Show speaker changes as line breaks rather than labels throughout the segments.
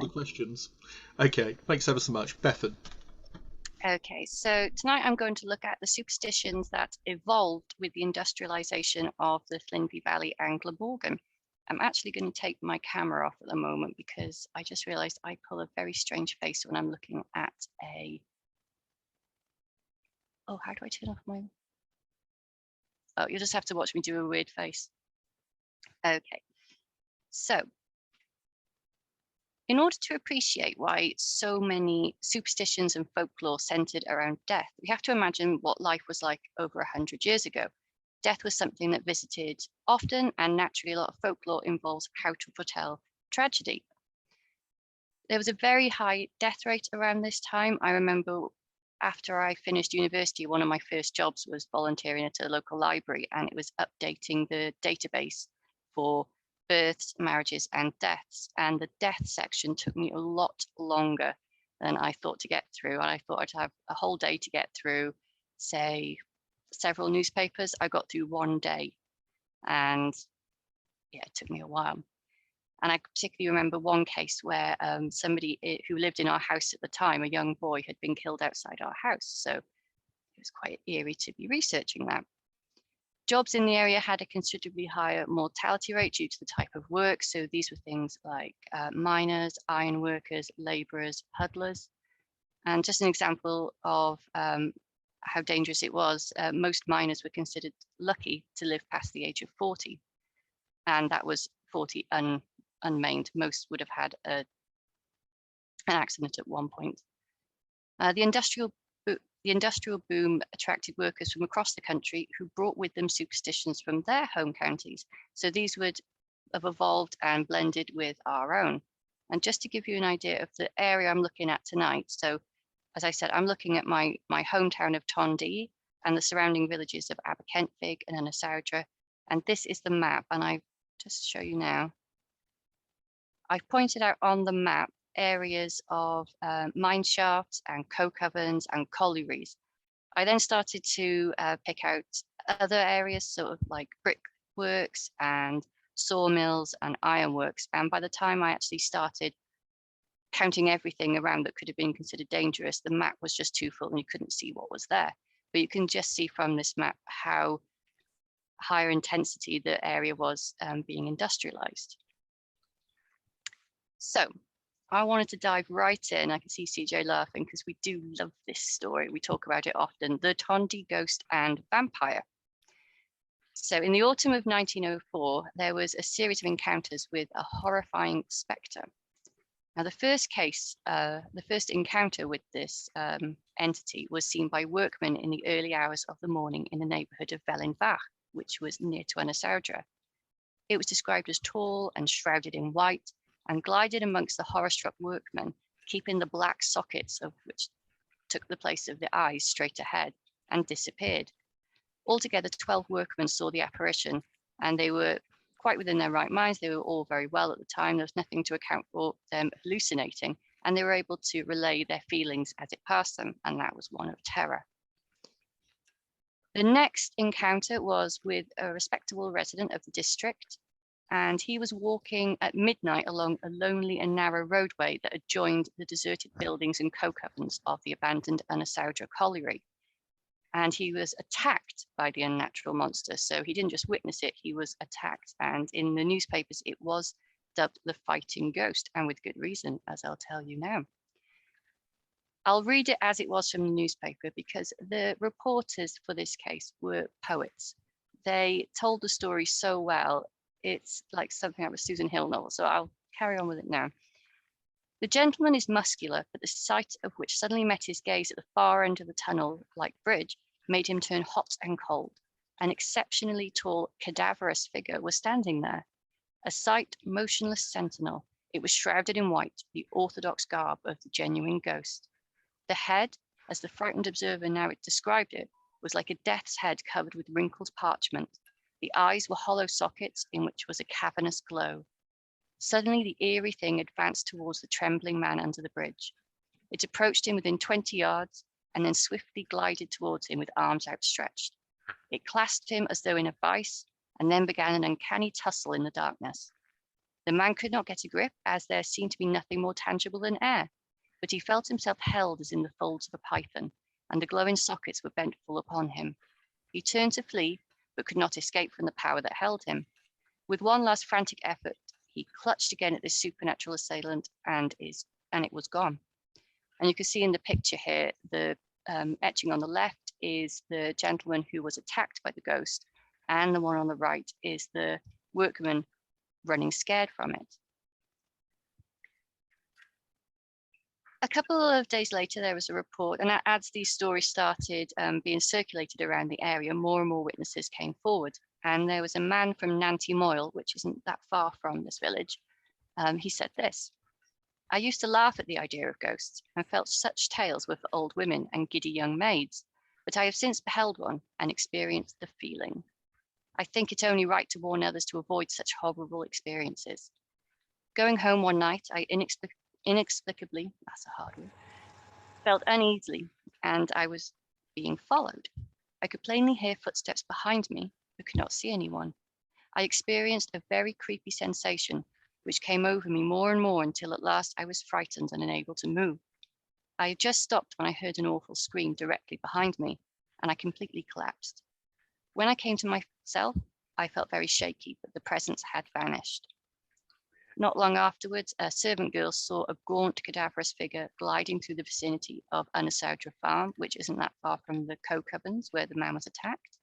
the questions. Okay, thanks ever so much. Bethan.
Okay, so tonight I'm going to look at the superstitions that evolved with the industrialization of the Llinvi Valley and Glamorgan. I'm actually going to take my camera off at the moment because I just realized I pull a very strange face when I'm looking at a... Oh, how do I turn off my... Oh, you'll just have to watch me do a weird face. Okay, so in order to appreciate why so many superstitions and folklore centered around death, we have to imagine what life was like over 100 years ago. Death was something that visited often, and naturally a lot of folklore involves how to foretell tragedy. There was a very high death rate around this time. I remember after I finished university, one of my first jobs was volunteering at a local library, and it was updating the database for births, marriages, and deaths. And the death section took me a lot longer than I thought to get through. And I thought I'd have a whole day to get through, say, several newspapers. I got through one day, and yeah, it took me a while. And I particularly remember one case where somebody who lived in our house at the time, a young boy, had been killed outside our house. So it was quite eerie to be researching that. Jobs in the area had a considerably higher mortality rate due to the type of work. So these were things like miners, iron workers, labourers, puddlers. And just an example of how dangerous it was, most miners were considered lucky to live past the age of 40. And that was 40 unmaimed. Most would have had an accident at one point. The industrial boom attracted workers from across the country who brought with them superstitions from their home counties. So these would have evolved and blended with our own. And just to give you an idea of the area I'm looking at tonight, so as I said, I'm looking at my hometown of Tondi and the surrounding villages of Aberkenfig and Ynysaudra. And this is the map, and I just show you now. I've pointed out on the map areas of mine shafts and coke ovens and collieries. I then started to pick out other areas, sort of like brickworks and sawmills and ironworks. And by the time I actually started counting everything around that could have been considered dangerous, the map was just too full and you couldn't see what was there. But you can just see from this map how higher intensity the area was being industrialized. So I wanted to dive right in. I can see CJ laughing because we do love this story. We talk about it often, the Tondi ghost and vampire. So in the autumn of 1904, there was a series of encounters with a horrifying specter. Now the first encounter with this entity was seen by workmen in the early hours of the morning in the neighborhood of Vellinbach, which was near to Ynysaudra. It was described as tall and shrouded in white, and glided amongst the horror-struck workmen, keeping the black sockets of which took the place of the eyes straight ahead, and disappeared. Altogether, 12 workmen saw the apparition, and they were quite within their right minds. They were all very well at the time. There was nothing to account for them hallucinating, and they were able to relay their feelings as it passed them, and that was one of terror. The next encounter was with a respectable resident of the district, and he was walking at midnight along a lonely and narrow roadway that adjoined the deserted buildings and coke ovens of the abandoned Ynysaudra colliery. And he was attacked by the unnatural monster. So he didn't just witness it, he was attacked. And in the newspapers, it was dubbed the fighting ghost, and with good reason, as I'll tell you now. I'll read it as it was from the newspaper because the reporters for this case were poets. They told the story so well. It's like something out of a Susan Hill novel, so I'll carry on with it now. The gentleman is muscular, but the sight of which suddenly met his gaze at the far end of the tunnel-like bridge made him turn hot and cold. An exceptionally tall, cadaverous figure was standing there, a sight motionless sentinel. It was shrouded in white, the orthodox garb of the genuine ghost. The head, as the frightened observer now described it, was like a death's head covered with wrinkled parchment. The eyes were hollow sockets in which was a cavernous glow. Suddenly, the eerie thing advanced towards the trembling man under the bridge. It approached him within 20 yards and then swiftly glided towards him with arms outstretched. It clasped him as though in a vice and then began an uncanny tussle in the darkness. The man could not get a grip, as there seemed to be nothing more tangible than air, but he felt himself held as in the folds of a python, and the glowing sockets were bent full upon him. He turned to flee, but could not escape from the power that held him. With one last frantic effort, he clutched again at this supernatural assailant, and it was gone. And you can see in the picture here, the etching on the left is the gentleman who was attacked by the ghost, and the one on the right is the workman running scared from it. A couple of days later, there was a report, and as these stories started being circulated around the area, more and more witnesses came forward. And there was a man from Nanty Moyle, which isn't that far from this village. He said this: "I used to laugh at the idea of ghosts and felt such tales were for old women and giddy young maids, but I have since beheld one and experienced the feeling. I think it only right to warn others to avoid such horrible experiences. Going home one night, I inexplicably, that's a hard word, felt uneasily, and I was being followed. I could plainly hear footsteps behind me, but could not see anyone. I experienced a very creepy sensation, which came over me more and more until at last I was frightened and unable to move. I had just stopped when I heard an awful scream directly behind me, and I completely collapsed. When I came to myself, I felt very shaky, but the presence had vanished. Not long afterwards, a servant girl saw a gaunt, cadaverous figure gliding through the vicinity of Unasaudra Farm, which isn't that far from the Cocubbins where the man was attacked.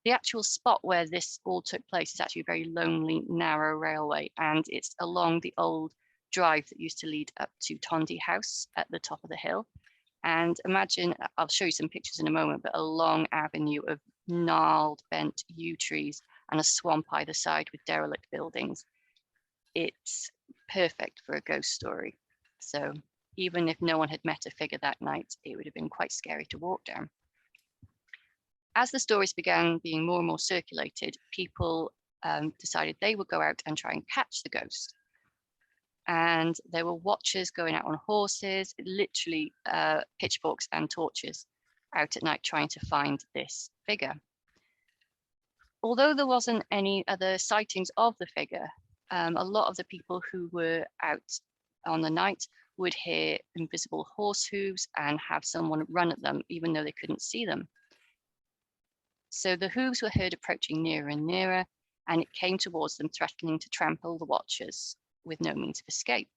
The actual spot where this all took place is actually a very lonely, narrow railway, and it's along the old drive that used to lead up to Tondi House at the top of the hill. And imagine, I'll show you some pictures in a moment, but a long avenue of gnarled, bent yew trees and a swamp either side with derelict buildings. It's perfect for a ghost story. So even if no one had met a figure that night, it would have been quite scary to walk down. As the stories began being more and more circulated, people decided they would go out and try and catch the ghost. And there were watchers going out on horses, literally pitchforks and torches out at night trying to find this figure. Although there wasn't any other sightings of the figure, a lot of the people who were out on the night would hear invisible horse hooves and have someone run at them, even though they couldn't see them. So the hooves were heard approaching nearer and nearer, and it came towards them, threatening to trample the watchers with no means of escape.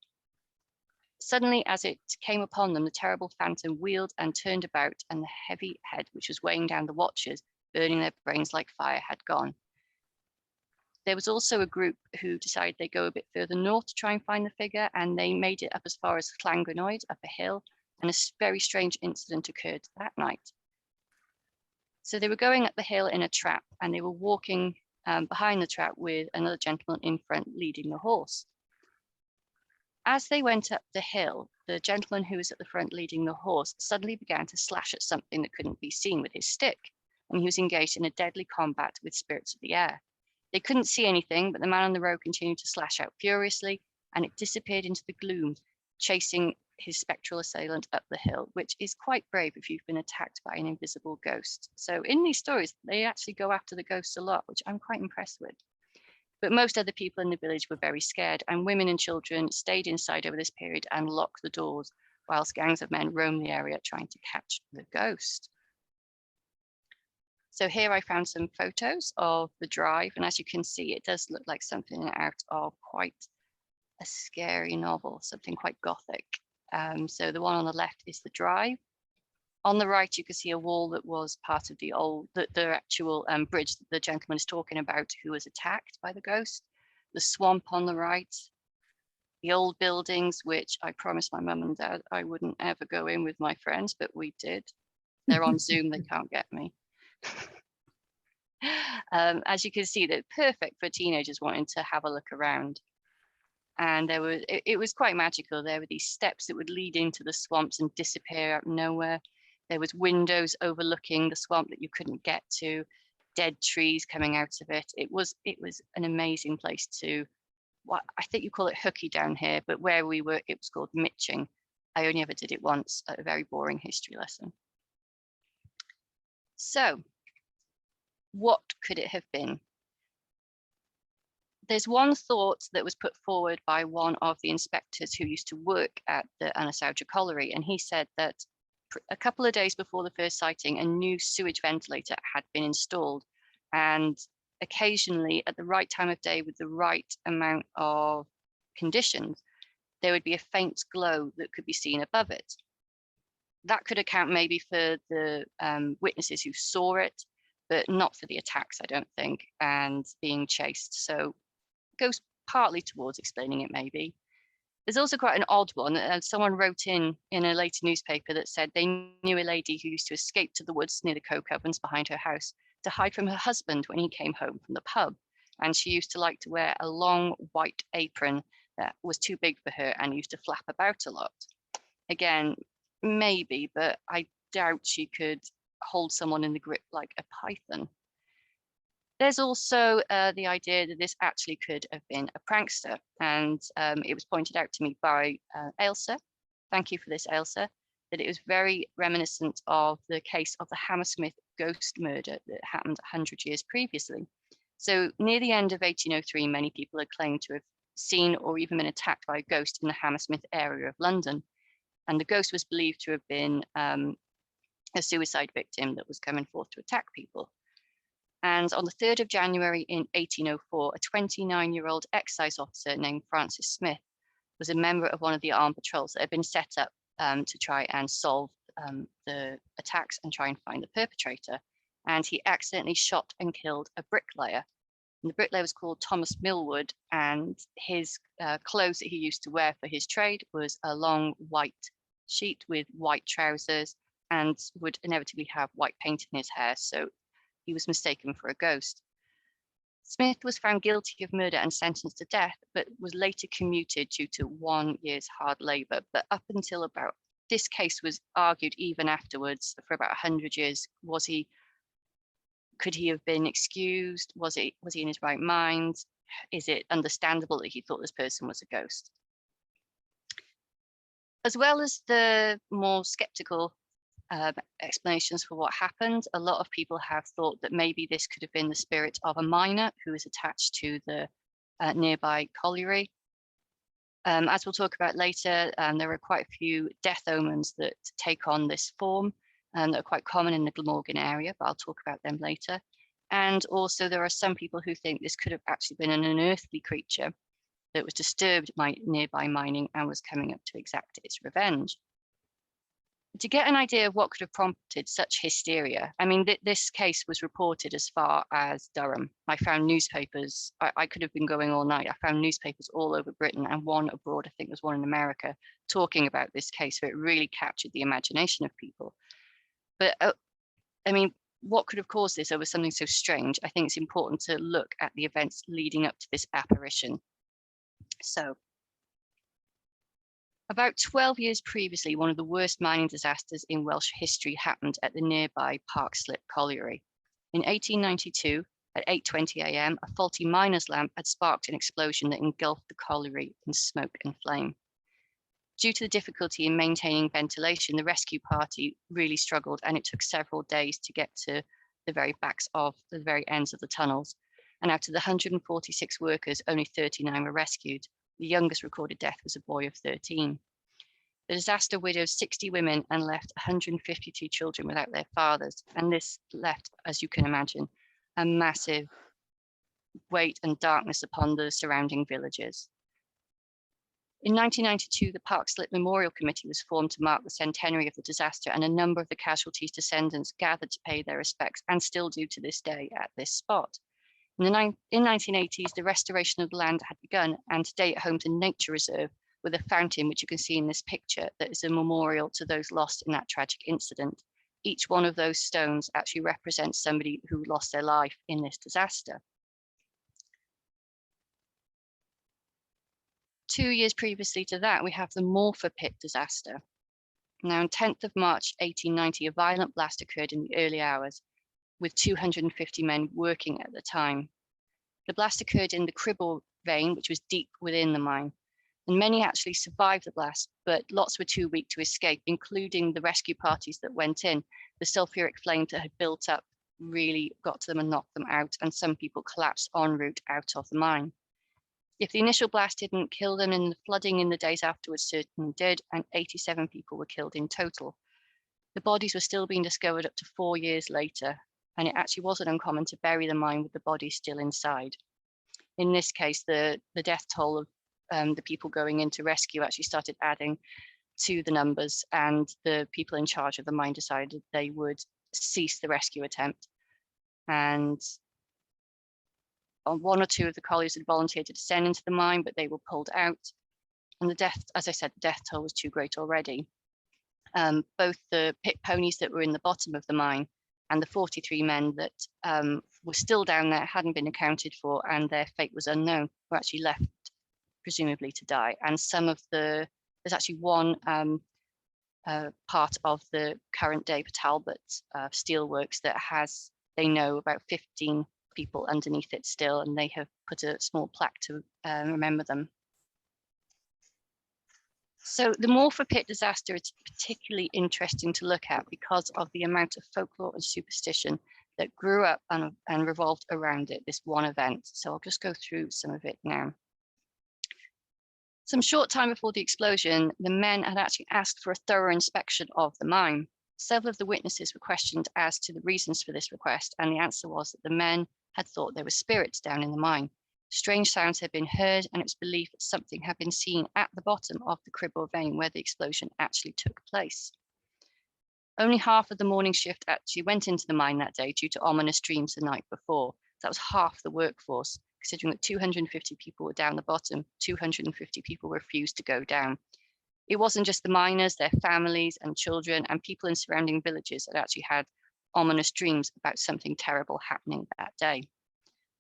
Suddenly, as it came upon them, the terrible phantom wheeled and turned about, and the heavy head, which was weighing down the watchers, burning their brains like fire, had gone. There was also a group who decided they'd go a bit further north to try and find the figure, and they made it up as far as Llangwynnoed, up a hill, and a very strange incident occurred that night. So they were going up the hill in a trap, and they were walking behind the trap with another gentleman in front leading the horse. As they went up the hill, the gentleman who was at the front leading the horse suddenly began to slash at something that couldn't be seen with his stick, and he was engaged in a deadly combat with spirits of the air. They couldn't see anything, but the man on the road continued to slash out furiously, and it disappeared into the gloom, chasing his spectral assailant up the hill, which is quite brave if you've been attacked by an invisible ghost. So in these stories, they actually go after the ghosts a lot, which I'm quite impressed with. But most other people in the village were very scared, and women and children stayed inside over this period and locked the doors, whilst gangs of men roamed the area trying to catch the ghost. So here I found some photos of the drive, and as you can see, it does look like something out of quite a scary novel, something quite gothic. So the one on the left is the drive. On the right, you can see a wall that was part of the actual bridge that the gentleman is talking about, who was attacked by the ghost. The swamp on the right, the old buildings, which I promised my mum and dad I wouldn't ever go in with my friends, but we did. They're on Zoom, they can't get me. As you can see, they're perfect for teenagers wanting to have a look around. And it was quite magical. There were these steps that would lead into the swamps and disappear out of nowhere. There was windows overlooking the swamp that you couldn't get to, dead trees coming out of it. It was an amazing place to, I think you call it hooky down here, but where we were, it was called mitching. I only ever did it once at a very boring history lesson. So what could it have been? There's one thought that was put forward by one of the inspectors who used to work at the Anasaja colliery, and he said that a couple of days before the first sighting, a new sewage ventilator had been installed, and occasionally at the right time of day with the right amount of conditions, there would be a faint glow that could be seen above it. That could account maybe for the witnesses who saw it, but not for the attacks, I don't think, and being chased. So it goes partly towards explaining it maybe. There's also quite an odd one. Someone wrote in a later newspaper that said they knew a lady who used to escape to the woods near the coke ovens behind her house to hide from her husband when he came home from the pub. And she used to like to wear a long white apron that was too big for her and used to flap about a lot. Again, maybe, but I doubt she could hold someone in the grip like a python. There's also the idea that this actually could have been a prankster, and it was pointed out to me by Ailsa. Thank you for this, Ailsa, that it was very reminiscent of the case of the Hammersmith ghost murder that happened 100 years previously. So near the end of 1803, many people had claimed to have seen or even been attacked by a ghost in the Hammersmith area of London. And the ghost was believed to have been a suicide victim that was coming forth to attack people. And on the 3rd of January in 1804, a 29-year-old excise officer named Francis Smith was a member of one of the armed patrols that had been set up to try and solve the attacks and try and find the perpetrator. And he accidentally shot and killed a bricklayer. And the bricklayer was called Thomas Millwood, and his clothes that he used to wear for his trade was a long white sheet with white trousers and would inevitably have white paint in his hair. So he was mistaken for a ghost. Smith was found guilty of murder and sentenced to death, but was later commuted due to 1 year's hard labor. But up until about, this case was argued even afterwards for about 100 years. Could he have been excused? Was he in his right mind? Is it understandable that he thought this person was a ghost? As well as the more skeptical explanations for what happened, a lot of people have thought that maybe this could have been the spirit of a miner who was attached to the nearby colliery. As we'll talk about later, there are quite a few death omens that take on this form that are quite common in the Glamorgan area, but I'll talk about them later. And also there are some people who think this could have actually been an unearthly creature that was disturbed by nearby mining and was coming up to exact its revenge. To get an idea of what could have prompted such hysteria, I mean, this case was reported as far as Durham. I found newspapers, I could have been going all night. I found newspapers all over Britain and one abroad, I think there was one in America, talking about this case. So it really captured the imagination of people. But I mean, what could have caused this over something so strange? I think it's important to look at the events leading up to this apparition. So, about 12 years previously, one of the worst mining disasters in Welsh history happened at the nearby Parkslip colliery. In 1892, at 8:20 a.m., a faulty miner's lamp had sparked an explosion that engulfed the colliery in smoke and flame. Due to the difficulty in maintaining ventilation, the rescue party really struggled, and it took several days to get to the very ends of the tunnels. And out of the 146 workers, only 39 were rescued. The youngest recorded death was a boy of 13. The disaster widowed 60 women and left 152 children without their fathers. And this left, as you can imagine, a massive weight and darkness upon the surrounding villages. In 1992, the Parkslip Memorial Committee was formed to mark the centenary of the disaster, and a number of the casualties' descendants gathered to pay their respects, and still do to this day at this spot. In the 1980s, the restoration of the land had begun, and today it homes a nature reserve with a fountain, which you can see in this picture, that is a memorial to those lost in that tragic incident. Each one of those stones actually represents somebody who lost their life in this disaster. 2 years previously to that, we have the Morpher Pit disaster. Now, on 10th of March 1890, a violent blast occurred in the early hours, with 250 men working at the time. The blast occurred in the Cribble vein, which was deep within the mine, and many actually survived the blast, but lots were too weak to escape, including the rescue parties that went in. The sulfuric flames that had built up really got to them and knocked them out, and some people collapsed en route out of the mine. If the initial blast didn't kill them, in the flooding in the days afterwards certainly did, and 87 people were killed in total. The bodies were still being discovered up to 4 years later, and it actually wasn't uncommon to bury the mine with the bodies still inside. In this case, the death toll of the people going in to rescue actually started adding to the numbers, and the people in charge of the mine decided they would cease the rescue attempt. And one or two of the colliers had volunteered to descend into the mine, but they were pulled out. And the death, as I said, the death toll was too great already. Both the pit ponies that were in the bottom of the mine and the 43 men that were still down there, hadn't been accounted for, and their fate was unknown, were actually left presumably to die. And some of there's actually one part of the current day Talbot steelworks that has, they know, about 15 people underneath it still, and they have put a small plaque to remember them. So the Morpher Pit disaster is particularly interesting to look at because of the amount of folklore and superstition that grew up and revolved around it, this one event. So I'll just go through some of it now. Some short time before the explosion, the men had actually asked for a thorough inspection of the mine. Several of the witnesses were questioned as to the reasons for this request, and the answer was that the men had thought there were spirits down in the mine. Strange sounds had been heard, and it was believed that something had been seen at the bottom of the crib or vein where the explosion actually took place. Only half of the morning shift actually went into the mine that day due to ominous dreams the night before. That was half the workforce, considering that 250 people were down the bottom, 250 people refused to go down. It wasn't just the miners, their families and children and people in surrounding villages that actually had ominous dreams about something terrible happening that day.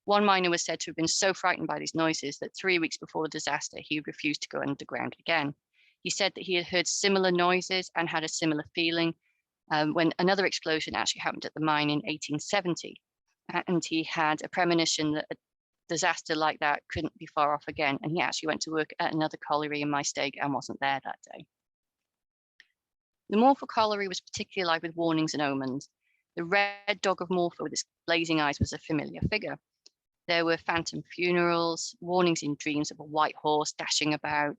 One miner was said to have been so frightened by these noises that 3 weeks before the disaster, he refused to go underground again. He said that he had heard similar noises and had a similar feeling when another explosion actually happened at the mine in 1870. And he had a premonition that a disaster like that couldn't be far off again. And he actually went to work at another colliery in Maesteg and wasn't there that day. The Morpher colliery was particularly alive with warnings and omens. The red dog of Morpher with its blazing eyes was a familiar figure. There were phantom funerals, warnings in dreams of a white horse dashing about,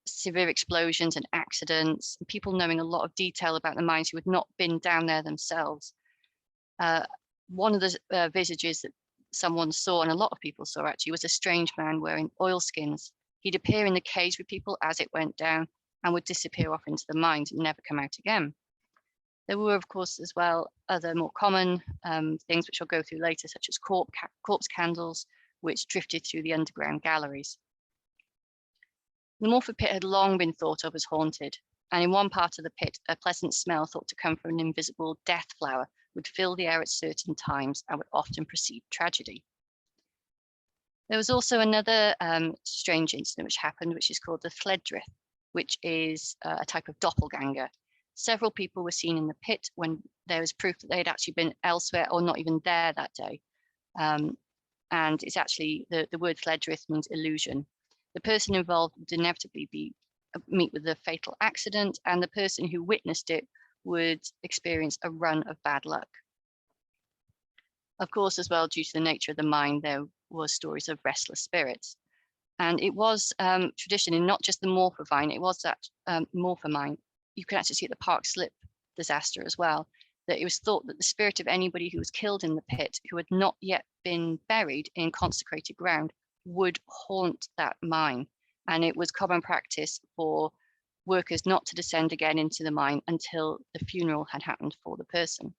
severe explosions and accidents, and people knowing a lot of detail about the mines who had not been down there themselves. One of the visages that someone saw, and a lot of people saw actually, was a strange man wearing oilskins. He'd appear in the caves with people as it went down and would disappear off into the mines and never come out again. There were, of course, as well, other more common things which I'll go through later, such as corpse candles, which drifted through the underground galleries. The Morpher Pit had long been thought of as haunted, and in one part of the pit, a pleasant smell thought to come from an invisible death flower would fill the air at certain times and would often precede tragedy. There was also another strange incident which happened, which is called the Thledrith, which is a type of doppelganger. Several people were seen in the pit when there was proof that they had actually been elsewhere or not even there that day. And it's actually, the word Thledrith means illusion. The person involved would inevitably meet with a fatal accident, and the person who witnessed it would experience a run of bad luck. Of course, as well, due to the nature of the mine, there were stories of restless spirits. And it was tradition in not just the Morpher mine, it was that Morpher mine. You can actually see at the Park Slip disaster as well, that it was thought that the spirit of anybody who was killed in the pit, who had not yet been buried in consecrated ground, would haunt that mine. And it was common practice for workers not to descend again into the mine until the funeral had happened for the person.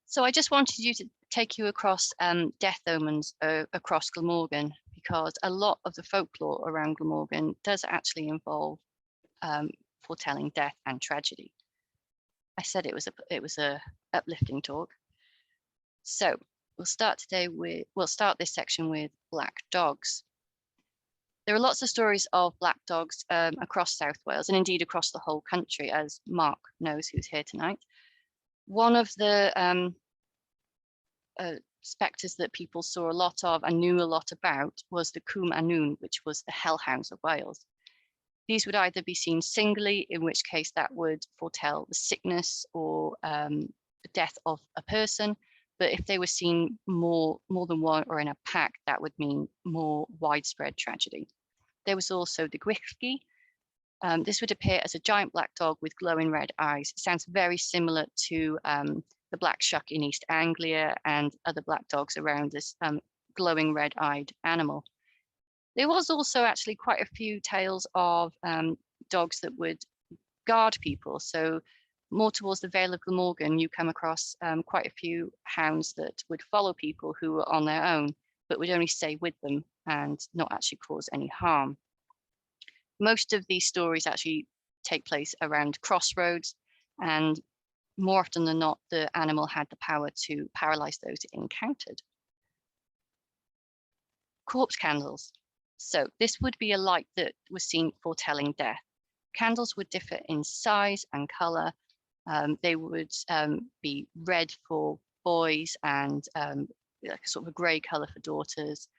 So I just wanted to take you across death omens across Glamorgan, because a lot of the folklore around Glamorgan does actually involve foretelling death and tragedy. I said it was a uplifting talk. So we'll start this section with black dogs. There are lots of stories of black dogs across South Wales and indeed across the whole country, as Mark knows, who's here tonight. One of the specters that people saw a lot of and knew a lot about was the Cwm Annwn, which was the hellhounds of Wales. These would either be seen singly, in which case that would foretell the sickness or the death of a person, But if they were seen more than one or in a pack, that would mean more widespread tragedy. There was also the Gwithgi. This would appear as a giant black dog with glowing red eyes. It sounds very similar to the black shuck in East Anglia and other black dogs around this glowing red-eyed animal. There was also actually quite a few tales of dogs that would guard people. So more towards the Vale of Glamorgan, you come across quite a few hounds that would follow people who were on their own, but would only stay with them and not actually cause any harm. Most of these stories actually take place around crossroads, and more often than not, the animal had the power to paralyze those it encountered. Corpse candles. So this would be a light that was seen foretelling death. Candles would differ in size and color. They would be red for boys and like a sort of a gray color for daughters,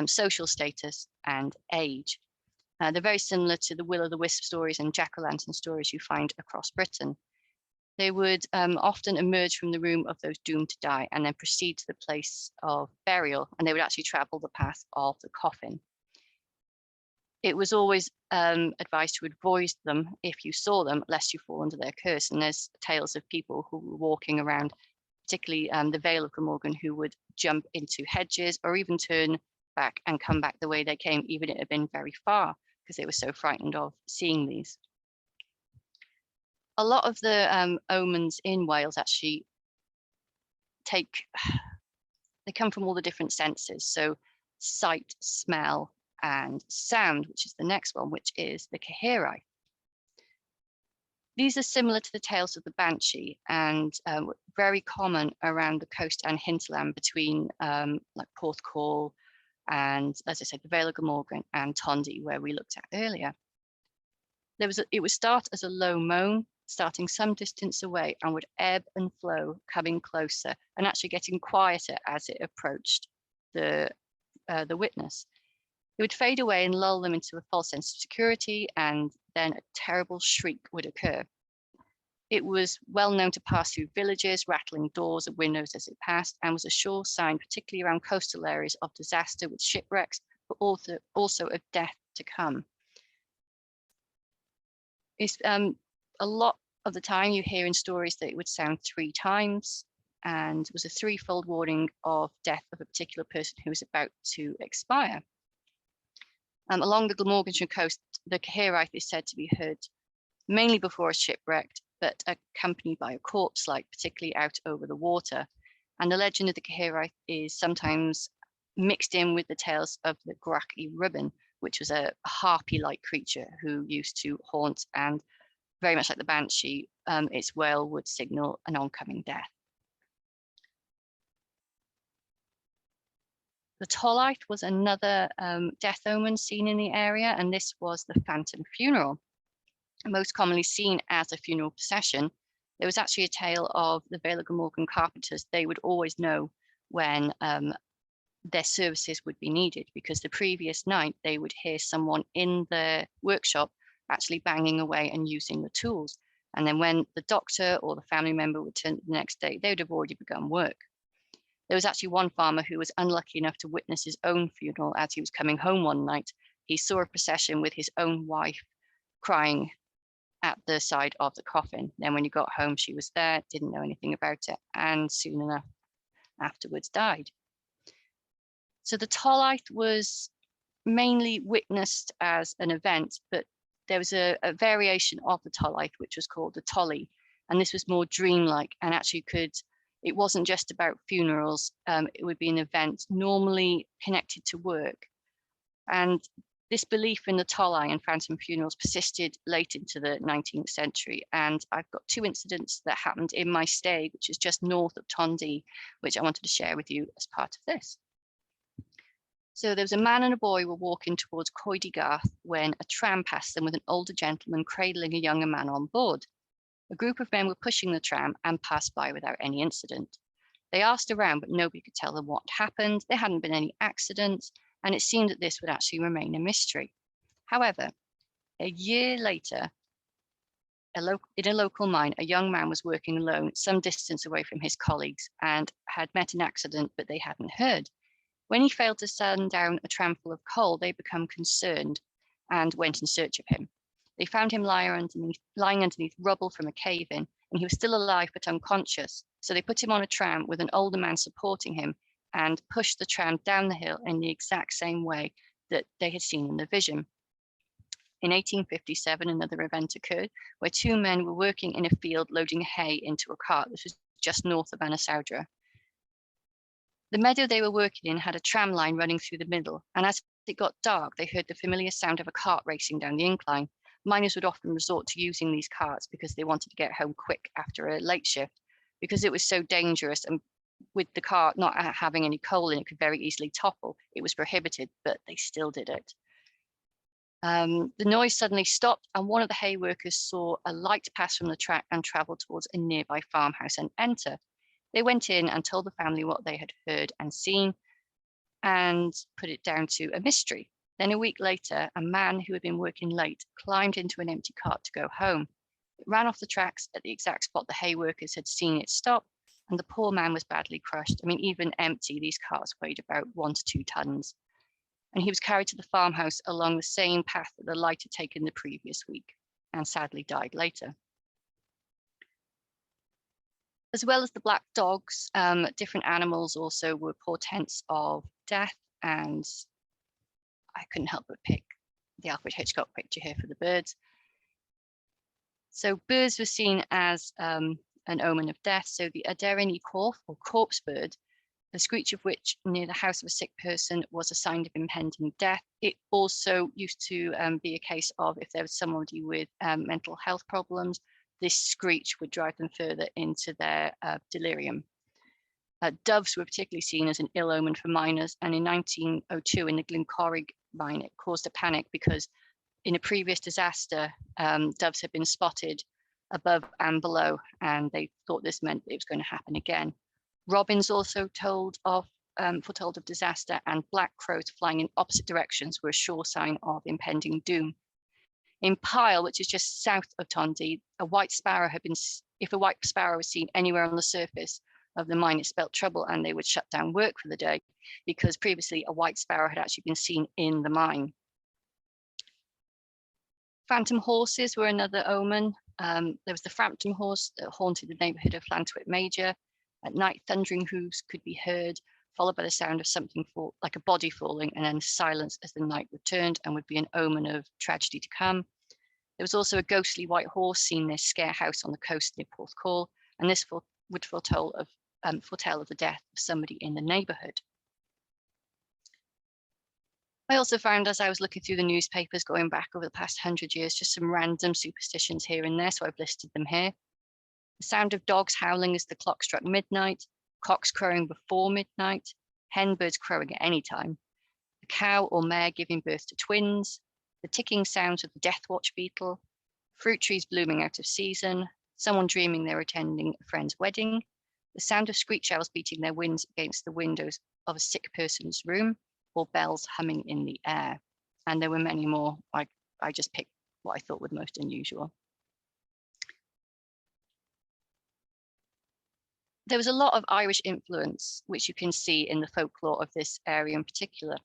social status and age. They're very similar to the will-o'-the-wisp stories and jack-o'-lantern stories you find across Britain. They would often emerge from the room of those doomed to die and then proceed to the place of burial, and they would actually travel the path of the coffin. It was always advised to avoid them if you saw them, lest you fall under their curse. And there's tales of people who were walking around, particularly the Vale of Glamorgan, who would jump into hedges or even turn back and come back the way they came, even if it had been very far, because they were so frightened of seeing these. A lot of the omens in Wales actually they come from all the different senses. So sight, smell, and sound, which is the next one, which is the Cahirau. These are similar to the tales of the Banshee and very common around the coast and hinterland between like Porthcawl and, as I said, the Vale of Glamorgan and Tondi, where we looked at earlier. It would start as a low moan, starting some distance away, and would ebb and flow, coming closer and actually getting quieter as it approached the witness. It would fade away and lull them into a false sense of security, and then a terrible shriek would occur. It was well known to pass through villages, rattling doors and windows as it passed, and was a sure sign, particularly around coastal areas, of disaster with shipwrecks, but also of death to come. It's a lot of the time you hear in stories that it would sound 3 times, and was a 3-fold warning of death of a particular person who was about to expire. Along the Glamorganshire coast, the Cahirau is said to be heard mainly before a shipwrecked, but accompanied by a corpse light, particularly out over the water. And the legend of the Cahirau is sometimes mixed in with the tales of the Gwrach Reuben, which was a harpy-like creature who used to haunt, and very much like the Banshee, its wail would signal an oncoming death. The Tolaeth was another death omen seen in the area, and this was the phantom funeral. Most commonly seen as a funeral procession, there was actually a tale of the Vale of Glamorgan carpenters. They would always know when their services would be needed, because the previous night they would hear someone in the workshop actually banging away and using the tools. And then when the doctor or the family member would turn the next day, they would have already begun work. There was actually one farmer who was unlucky enough to witness his own funeral as he was coming home one night. He saw a procession with his own wife crying at the side of the coffin. Then when he got home, she was there, didn't know anything about it, and soon enough afterwards died. So the Tolaeth was mainly witnessed as an event, but there was a variation of the Tolaeth, which was called the Tolly, and this was more dreamlike, and actually it wasn't just about funerals. It would be an event normally connected to work. And this belief in the Tolai and phantom funerals persisted late into the 19th century. And I've got 2 incidents that happened in my stay, which is just north of Tondi, which I wanted to share with you as part of this. So there was a man and a boy were walking towards Coedy Garth when a tram passed them with an older gentleman cradling a younger man on board. A group of men were pushing the tram and passed by without any incident. They asked around, but nobody could tell them what happened. There hadn't been any accidents, and it seemed that this would actually remain a mystery. However, a year later, in a local mine, a young man was working alone some distance away from his colleagues and had met an accident, but they hadn't heard. When he failed to send down a tramful of coal, they became concerned and went in search of him. They found him lying underneath rubble from a cave-in, and he was still alive but unconscious. So they put him on a tram with an older man supporting him and pushed the tram down the hill in the exact same way that they had seen in the vision. In 1857, another event occurred where two men were working in a field loading hay into a cart. This was just north of Anasaudra. The meadow they were working in had a tram line running through the middle, and as it got dark, they heard the familiar sound of a cart racing down the incline. Miners would often resort to using these carts because they wanted to get home quick after a late shift, because it was so dangerous, and with the cart not having any coal in it, could very easily topple. It was prohibited, but they still did it. The noise suddenly stopped, and one of the hay workers saw a light pass from the track and travel towards a nearby farmhouse and enter. They went in and told the family what they had heard and seen and put it down to a mystery. Then a week later, a man who had been working late climbed into an empty cart to go home. It ran off the tracks at the exact spot the hay workers had seen it stop, and the poor man was badly crushed. I mean, even empty, these carts weighed about 1 to 2 tons. And he was carried to the farmhouse along the same path that the light had taken the previous week, and sadly died later. As well as the black dogs, different animals also were portents of death, and I couldn't help but pick the Alfred Hitchcock picture here for the birds. So birds were seen as an omen of death. So the Aderin y Corff, or corpse bird, the screech of which near the house of a sick person was a sign of impending death. It also used to be a case of if there was somebody with mental health problems, this screech would drive them further into their delirium. Doves were particularly seen as an ill omen for miners, and in 1902 in the Glamorgan mine, it caused a panic because in a previous disaster, doves had been spotted above and below, and they thought this meant that it was going to happen again. Robins also foretold of disaster, and black crows flying in opposite directions were a sure sign of impending doom. In Pyle, which is just south of Tondi, if a white sparrow was seen anywhere on the surface of the mine, it spelt trouble, and they would shut down work for the day, because previously a white sparrow had actually been seen in the mine. Phantom horses were another omen. There was the Frampton horse that haunted the neighbourhood of Llantwit Major. At night, thundering hooves could be heard, followed by the sound of something like a body falling, and then silence as the night returned, and would be an omen of tragedy to come. There was also a ghostly white horse seen near Scare House on the coast near Porthcawl, and this would foretell of the death of somebody in the neighbourhood. I also found, as I was looking through the newspapers going back over the past 100 years, just some random superstitions here and there, so I've listed them here. The sound of dogs howling as the clock struck midnight, cocks crowing before midnight, hen birds crowing at any time, a cow or mare giving birth to twins, the ticking sounds of the death watch beetle, fruit trees blooming out of season, someone dreaming they're attending a friend's wedding, the sound of screech owls beating their wings against the windows of a sick person's room, or bells humming in the air. And there were many more. I just picked what I thought were most unusual. There was a lot of Irish influence, which you can see in the folklore of this area in particular.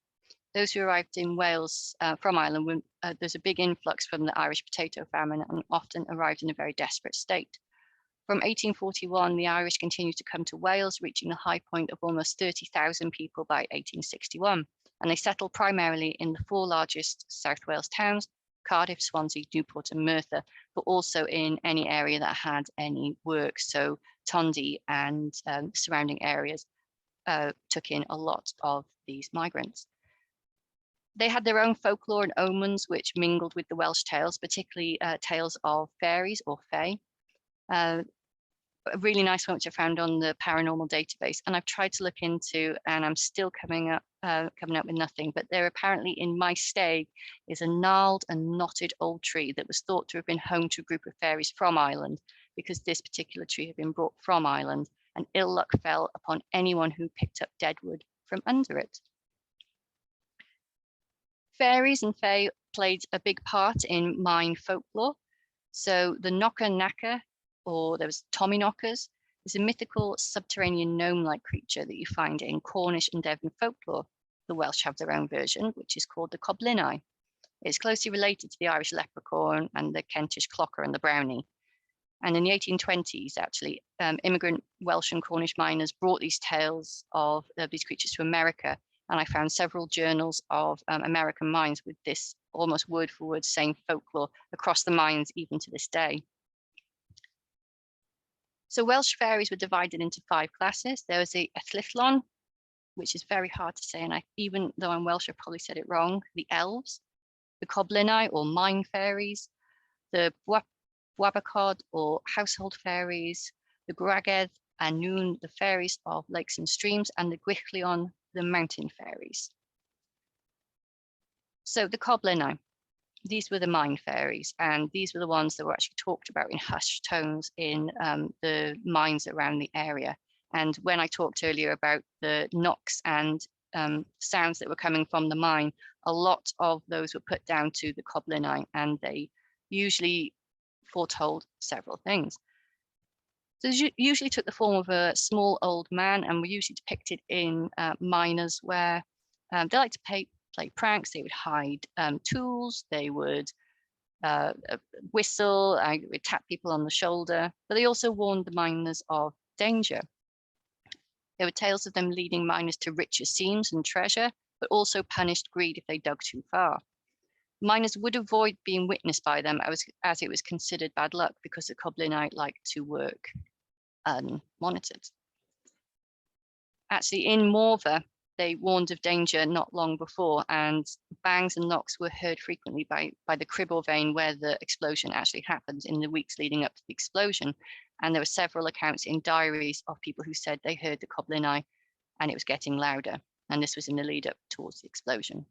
Those who arrived in Wales from Ireland, there's a big influx from the Irish potato famine, and often arrived in a very desperate state. From 1841, the Irish continued to come to Wales, reaching the high point of almost 30,000 people by 1861. And they settled primarily in the 4 largest South Wales towns, Cardiff, Swansea, Newport and Merthyr, but also in any area that had any work. So Tondi and surrounding areas took in a lot of these migrants. They had their own folklore and omens, which mingled with the Welsh tales, particularly tales of fairies or fae. A really nice one which I found on the paranormal database, and I've tried to look into, and I'm still coming up with nothing. But there apparently in my stay is a gnarled and knotted old tree that was thought to have been home to a group of fairies from Ireland, because this particular tree had been brought from Ireland, and ill luck fell upon anyone who picked up dead wood from under it. Fairies and fae played a big part in mine folklore. So the knocker knacker, or there was Tommy knockers, is a mythical subterranean gnome-like creature that you find in Cornish and Devon folklore. The Welsh have their own version, which is called the coblynau. It's closely related to the Irish leprechaun and the Kentish clocker and the brownie. And in the 1820s, actually, immigrant Welsh and Cornish miners brought these tales of these creatures to America. And I found several journals of American mines with this almost word for word same folklore across the mines, even to this day. So Welsh fairies were divided into 5 classes. There was the Athlithlon, which is very hard to say, and even though I'm Welsh, I probably said it wrong. The elves, the coblynau or mine fairies, the Wabacod or household fairies, the Gwragedd and Noon, the fairies of lakes and streams, and the Gwychlion, the mountain fairies. So the coblynau, these were the mine fairies, and these were the ones that were actually talked about in hushed tones in the mines around the area. And when I talked earlier about the knocks and sounds that were coming from the mine, a lot of those were put down to the coblynau, and they usually foretold several things. So they usually took the form of a small old man, and were usually depicted in miners where they like to play pranks. They would hide tools, they would whistle, would tap people on the shoulder, but they also warned the miners of danger. There were tales of them leading miners to richer seams and treasure, but also punished greed if they dug too far. Miners would avoid being witnessed by them as it was considered bad luck, because the coblynau liked to work unmonitored. Actually, in Morva, they warned of danger not long before, and bangs and knocks were heard frequently by the Cribble vein where the explosion actually happened in the weeks leading up to the explosion. And there were several accounts in diaries of people who said they heard the coblynau and it was getting louder. And this was in the lead up towards the explosion.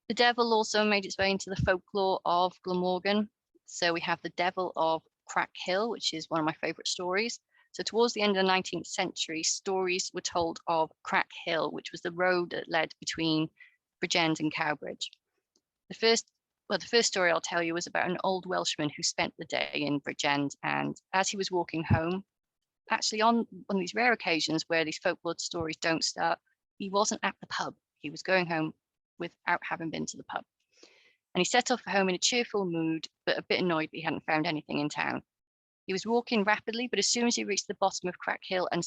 The devil also made its way into the folklore of Glamorgan. So we have the devil of Crack Hill, which is one of my favorite stories. So towards the end of the 19th century, stories were told of Crack Hill, which was the road that led between Bridgend and Cowbridge. The first story I'll tell you was about an old Welshman who spent the day in Bridgend, and as he was walking home, actually on one of these rare occasions where these folklore stories don't start, he wasn't at the pub. He was going home without having been to the pub. And he set off for home in a cheerful mood, but a bit annoyed that he hadn't found anything in town. He was walking rapidly, but as soon as he reached the bottom of Crack Hill and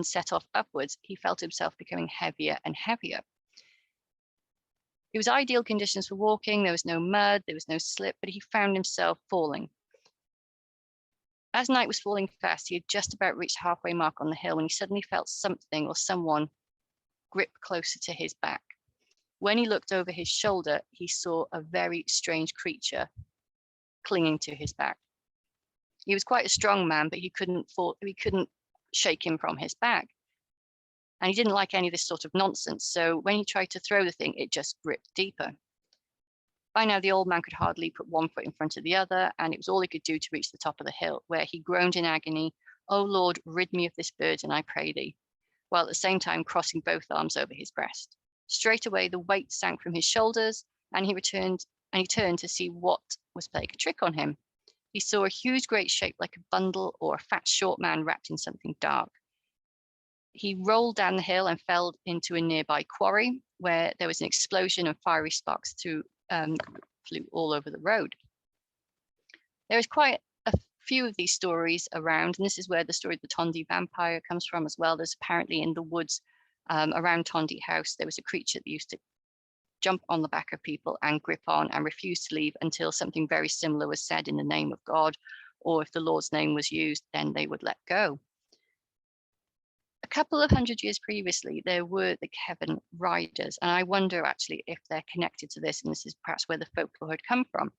set off upwards, he felt himself becoming heavier and heavier. It was ideal conditions for walking. There was no mud, there was no slip, but he found himself falling. As night was falling fast, he had just about reached the halfway mark on the hill when he suddenly felt something or someone grip closer to his back. When he looked over his shoulder, he saw a very strange creature clinging to his back. He was quite a strong man, but he couldn't shake him from his back. And he didn't like any of this sort of nonsense. So when he tried to throw the thing, it just gripped deeper. By now, the old man could hardly put one foot in front of the other, and it was all he could do to reach the top of the hill, where he groaned in agony, "O Lord, rid me of this burden, I pray thee," while at the same time crossing both arms over his breast. Straight away, the weight sank from his shoulders, and he turned to see what was playing a trick on him. He saw a huge, great shape like a bundle or a fat, short man wrapped in something dark. He rolled down the hill and fell into a nearby quarry, where there was an explosion and fiery sparks flew all over the road. There is quite a few of these stories around, and this is where the story of the Tondi vampire comes from as well. There's apparently in the woods around Tondi House, there was a creature that used to jump on the back of people and grip on and refuse to leave until something very similar was said in the name of God, or if the Lord's name was used, then they would let go. A couple of hundred years previously, there were the Kevin Riders, and I wonder actually if they're connected to this, and this is perhaps where the folklore had come from.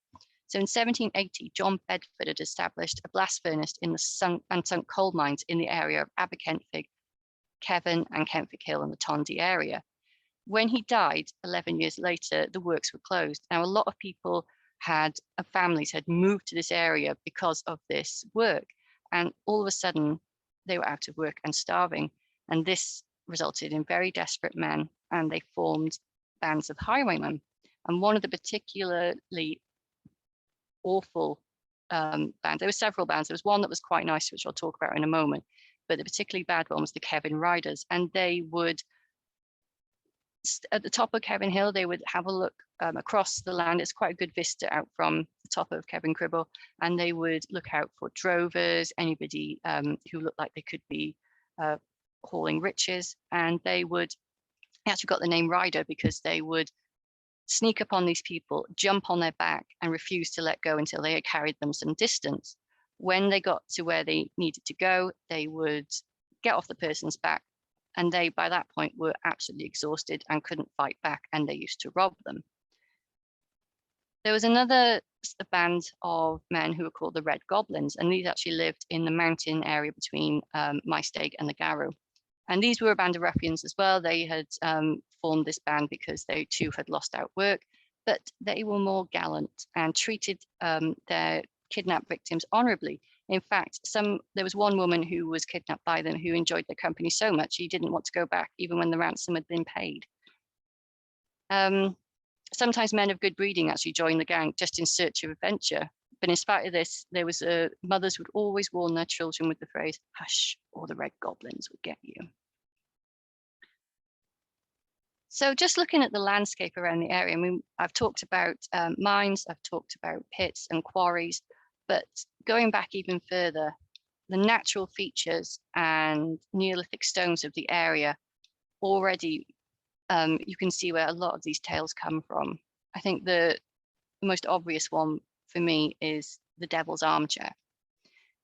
So in 1780, John Bedford had established a blast furnace in the sunk coal mines in the area of Aberkenfig, Kevin and Kenfig Hill in the Tondi area. When he died 11 years later, the works were closed. Now, a lot of people families had moved to this area because of this work, and all of a sudden they were out of work and starving. And this resulted in very desperate men, and they formed bands of highwaymen. And one of the particularly awful bands, there were several bands. There was one that was quite nice, which I'll talk about in a moment, but the particularly bad one was the Kevin Riders. And they would, at the top of Kevin Hill, they would have a look across the land. It's quite a good vista out from the top of Kevin Cribble, and they would look out for drovers, anybody who looked like they could be hauling riches. And they actually got the name Rider because they would sneak upon these people, jump on their back, and refuse to let go until they had carried them some distance. When they got to where they needed to go, they would get off the person's back, and they, by that point, were absolutely exhausted and couldn't fight back, and they used to rob them. There was another band of men who were called the Red Goblins, and these actually lived in the mountain area between Maesteg and the Garrow. And these were a band of ruffians as well. They had formed this band because they too had lost out work, but they were more gallant and treated their kidnapped victims honorably. In fact, there was one woman who was kidnapped by them who enjoyed their company so much she didn't want to go back even when the ransom had been paid. Sometimes men of good breeding actually joined the gang just in search of adventure. But in spite of this, there was mothers would always warn their children with the phrase, "Hush, or the Red Goblins will get you." So just looking at the landscape around the area, I mean, I've talked about mines, I've talked about pits and quarries, but going back even further, the natural features and Neolithic stones of the area already, you can see where a lot of these tales come from. I think the most obvious one for me is the Devil's Armchair.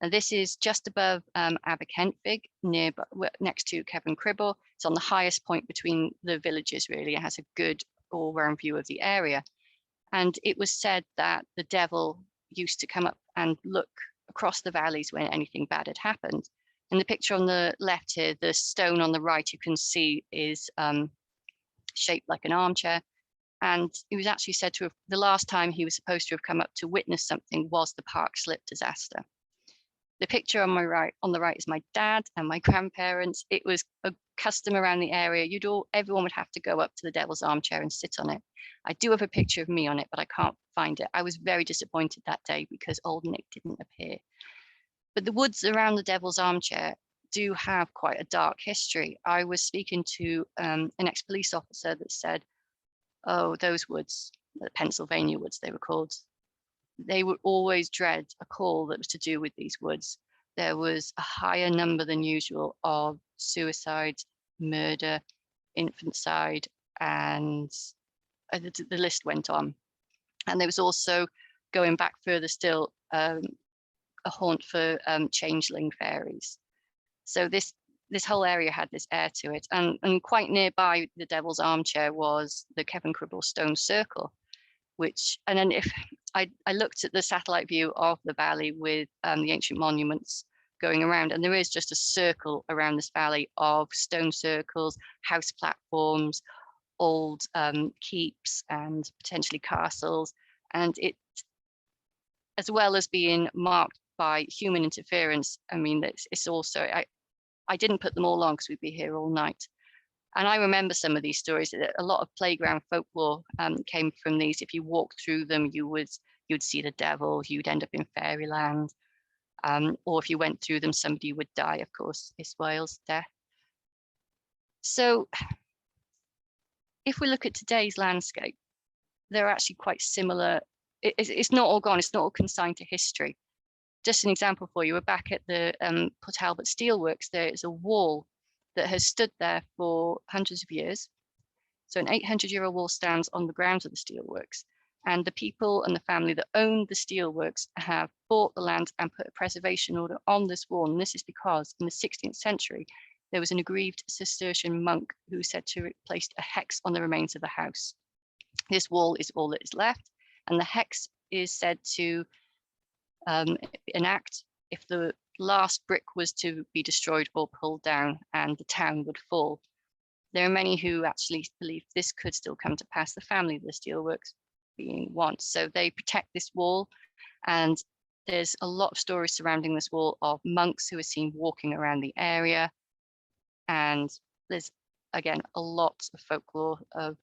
And this is just above Aberkenfig, next to Kevin Cribble. It's on the highest point between the villages, really. It has a good all-round view of the area. And it was said that the devil used to come up and look across the valleys when anything bad had happened. In the picture on the left here, the stone on the right, you can see is shaped like an armchair. And he was actually said to have, the last time he was supposed to have come up to witness something was the Park Slip disaster. The picture on the right is my dad and my grandparents. It was a custom around the area. Everyone would have to go up to the Devil's Armchair and sit on it. I do have a picture of me on it, but I can't find it. I was very disappointed that day because old Nick didn't appear. But the woods around the Devil's Armchair do have quite a dark history. I was speaking to an ex-police officer that said, oh, those woods, the Pennsylvania woods they were called, they would always dread a call that was to do with these woods. There was a higher number than usual of suicides, murder, infanticide, and the list went on. And there was also, going back further still, a haunt for changeling fairies. So this whole area had this air to it. And quite nearby the Devil's Armchair was the Kevin Cribble Stone Circle, and then if I looked at the satellite view of the valley with the ancient monuments going around, and there is just a circle around this valley of stone circles, house platforms, old keeps, and potentially castles. And it, as well as being marked by human interference, I mean, it's also, I didn't put them all on because we'd be here all night. And I remember some of these stories. A lot of playground folklore came from these. If you walked through them, you'd see the devil, you'd end up in fairyland. Or if you went through them, somebody would die, of course, Iswael's death. So if we look at today's landscape, they're actually quite similar. It's not all gone, it's not all consigned to history. Just an example for you, we're back at the Port Talbot Steelworks. There is a wall that has stood there for hundreds of years. So an 800-year-old wall stands on the grounds of the steelworks. And the people and the family that owned the steelworks have bought the land and put a preservation order on this wall. And this is because in the 16th century, there was an aggrieved Cistercian monk who said to have placed a hex on the remains of the house. This wall is all that is left. And the hex is said to enact if the last brick was to be destroyed or pulled down and the town would fall. There are many who actually believe this could still come to pass, the family of the steelworks being one. So they protect this wall, and there's a lot of stories surrounding this wall of monks who are seen walking around the area. And there's, again, a lot of folklore of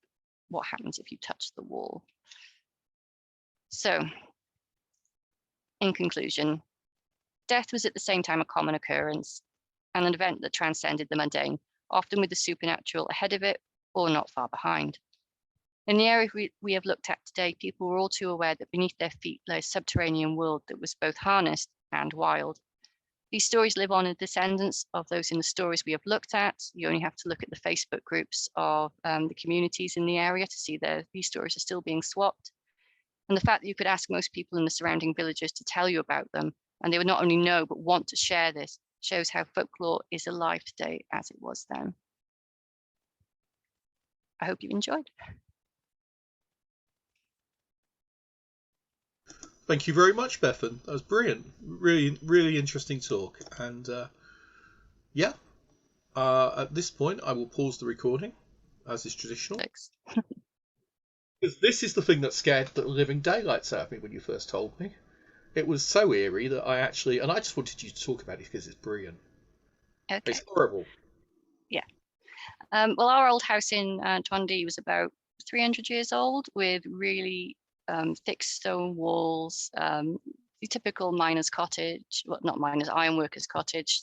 what happens if you touch the wall. So, in conclusion, death was at the same time a common occurrence and an event that transcended the mundane, often with the supernatural ahead of it or not far behind. In the area we have looked at today, people were all too aware that beneath their feet lay a subterranean world that was both harnessed and wild. These stories live on in descendants of those in the stories we have looked at. You only have to look at the Facebook groups of the communities in the area to see that these stories are still being swapped. And the fact that you could ask most people in the surrounding villages to tell you about them, and they would not only know but want to share this, shows how folklore is alive today as it was then. I hope you enjoyed.
Thank you very much, Bethan. That was brilliant. Really, really interesting talk. And yeah, at this point, I will pause the recording, as is traditional.
Thanks.
Because this is the thing that scared the living daylights out of me when you first told me. It was so eerie that I just wanted you to talk about it because it's brilliant.
Okay.
It's horrible.
Yeah. Well, our old house in Tondi was about 300 years old, with really thick stone walls, the typical miner's cottage, well, not miner's, ironworker's cottage.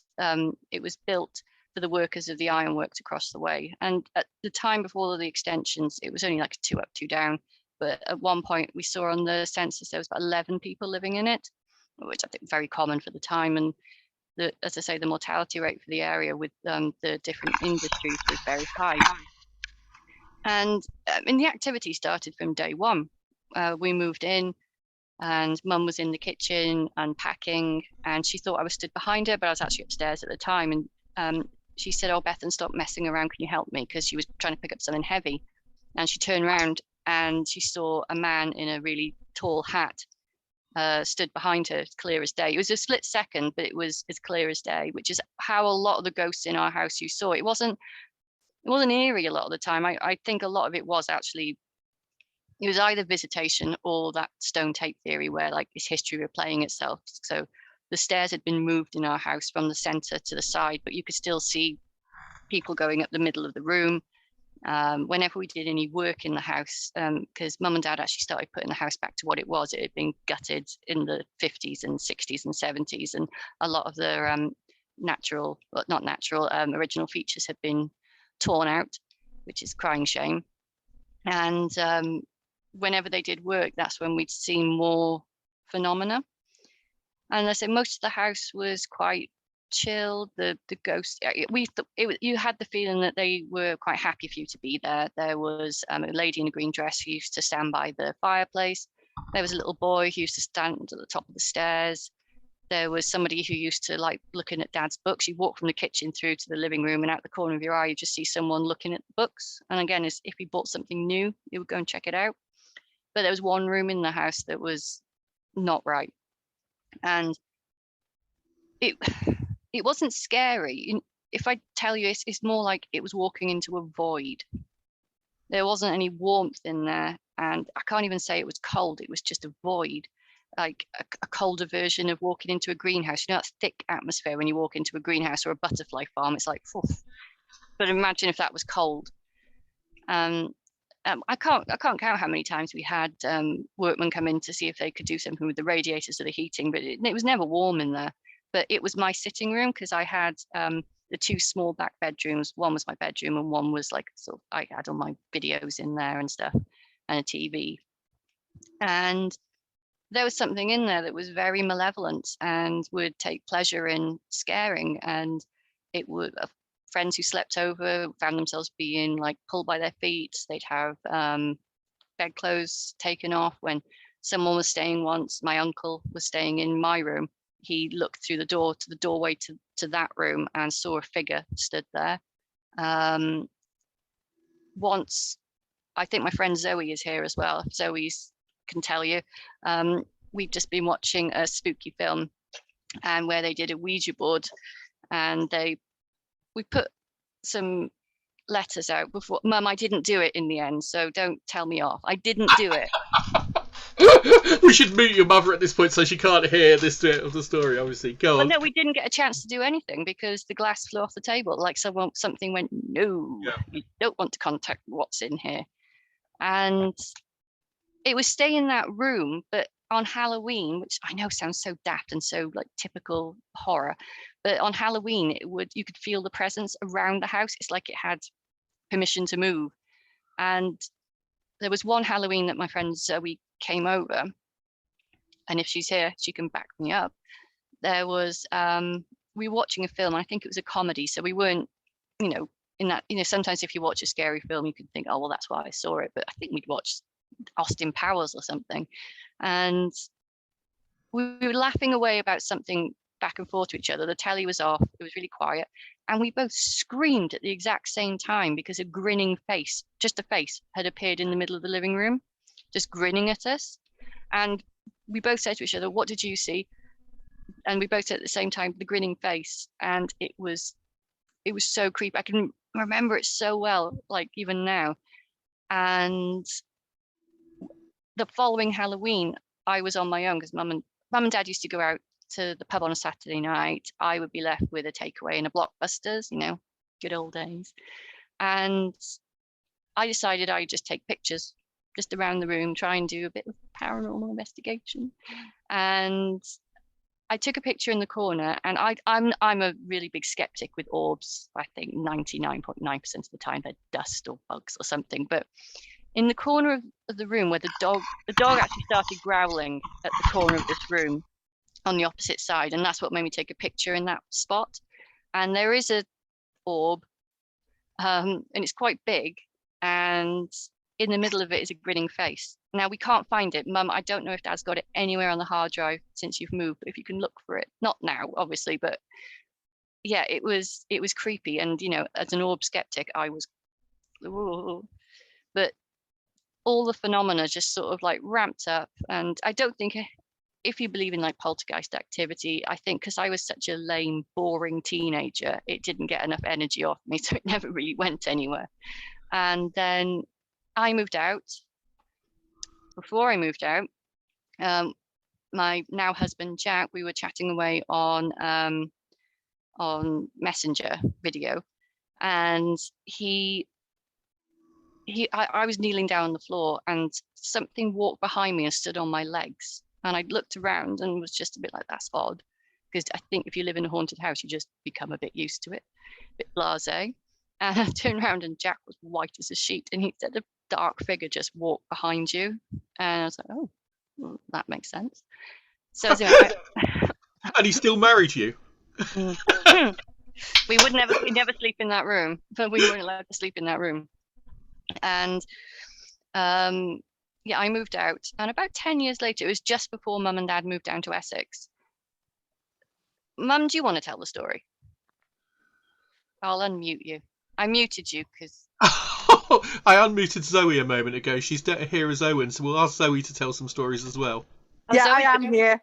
It was built for the workers of the ironworks across the way. And at the time before all the extensions, it was only like 2 up, 2 down. But at one point we saw on the census there was about 11 people living in it, which I think very common for the time. And as I say, the mortality rate for the area with the different industries was very high. And the activity started from day one. We moved in and Mum was in the kitchen unpacking, and she thought I was stood behind her, but I was actually upstairs at the time. And she said, "Oh, Bethan, stop messing around. Can you help me?" Because she was trying to pick up something heavy. And she turned around and she saw a man in a really tall hat stood behind her, clear as day. It was a split second, but it was as clear as day, which is how a lot of the ghosts in our house you saw. It wasn't eerie a lot of the time. I think a lot of it was actually, it was either visitation or that stone tape theory where like is history replaying itself. So the stairs had been moved in our house from the center to the side, but you could still see people going up the middle of the room. Whenever we did any work in the house, because Mum and Dad actually started putting the house back to what it was. It had been gutted in the 50s and 60s and 70s, and a lot of the original features had been torn out, which is crying shame. And whenever they did work, that's when we'd see more phenomena. And I said most of the house was quite chill. The ghost, you had the feeling that they were quite happy for you to be there. There was a lady in a green dress who used to stand by the fireplace. There was a little boy who used to stand at the top of the stairs. There was somebody who used to like looking at Dad's books. You walk from the kitchen through to the living room, and out the corner of your eye you just see someone looking at the books. And again, if he bought something new, you would go and check it out. But there was one room in the house that was not right, and it wasn't scary. If I tell you, it's more like it was walking into a void. There wasn't any warmth in there, and I can't even say it was cold. It was just a void, like a colder version of walking into a greenhouse. You know that thick atmosphere when you walk into a greenhouse or a butterfly farm. It's like, oof. But imagine if that was cold. I can't count how many times we had workmen come in to see if they could do something with the radiators or the heating, but it was never warm in there. But it was my sitting room because I had the 2 small back bedrooms. One was my bedroom and one was like, sort of, I had all my videos in there and stuff, and a TV. And there was something in there that was very malevolent and would take pleasure in scaring. And it would, friends who slept over found themselves being like pulled by their feet. They'd have bedclothes taken off. When someone was staying once, my uncle was staying in my room. He looked through the door to the doorway to that room and saw a figure stood there. Once, I think my friend Zoe is here as well. Zoe's can tell you. We've just been watching a spooky film, and where they did a Ouija board, and we put some letters out before. Mum, I didn't do it in the end, so don't tell me off. I didn't do it.
We should mute your mother at this point so she can't hear this bit of the story, obviously. Go on.
But no, we didn't get a chance to do anything because the glass flew off the table. Like something went, no, You don't want to contact what's in here. And it would stay in that room, but on Halloween, which I know sounds so daft and so like typical horror, but on Halloween you could feel the presence around the house. It's like it had permission to move. And there was one Halloween that my friend Zoe came over, and if she's here, she can back me up. There was we were watching a film, and I think it was a comedy, so we weren't, in that, sometimes if you watch a scary film, you can think, oh well, that's why I saw it. But I think we'd watched Austin Powers or something, and we were laughing away about something back and forth to each other. The telly was off, it was really quiet, and we both screamed at the exact same time because a grinning face, just a face, had appeared in the middle of the living room, just grinning at us. And we both said to each other, what did you see? And we both said at the same time, the grinning face. And it was so creepy. I can remember it so well, like even now. And the following Halloween, I was on my own because mum and dad used to go out to the pub on a Saturday night. I would be left with a takeaway and a Blockbusters, good old days. And I decided I'd just take pictures just around the room, try and do a bit of paranormal investigation. And I took a picture in the corner, and I'm a really big skeptic with orbs. I think 99.9% of the time they're dust or bugs or something. But in the corner of the room where the dog actually started growling at the corner of this room on the opposite side, and that's what made me take a picture in that spot. And there is a orb, and it's quite big, and in the middle of it is a grinning face. Now we can't find it. Mum, I don't know if Dad's got it anywhere on the hard drive since you've moved, but if you can look for it, not now, obviously, but yeah, it was creepy. And as an orb skeptic, I was, ooh. But all the phenomena just sort of like ramped up. And I don't think, if you believe in like poltergeist activity, I think because I was such a lame, boring teenager, it didn't get enough energy off me, so it never really went anywhere. And then I moved out. Before I moved out, my now husband Jack, we were chatting away on Messenger video, and I was kneeling down on the floor, and something walked behind me and stood on my legs, and I looked around and was just a bit like, that's odd, because I think if you live in a haunted house, you just become a bit used to it, a bit blasé. And I turned around and Jack was white as a sheet, and he said, a dark figure just walked behind you. And I was like, oh, well, that makes sense. So
and he still married you?
We never sleep in that room, but we weren't allowed to sleep in that room. And yeah, I moved out, and about 10 years later, it was just before Mum and Dad moved down to Essex. Mum, do you want to tell the story? I'll unmute you. I muted you because
I unmuted Zoe a moment ago. She's here as Owen, so we'll ask Zoe to tell some stories as well.
Yeah, I am here.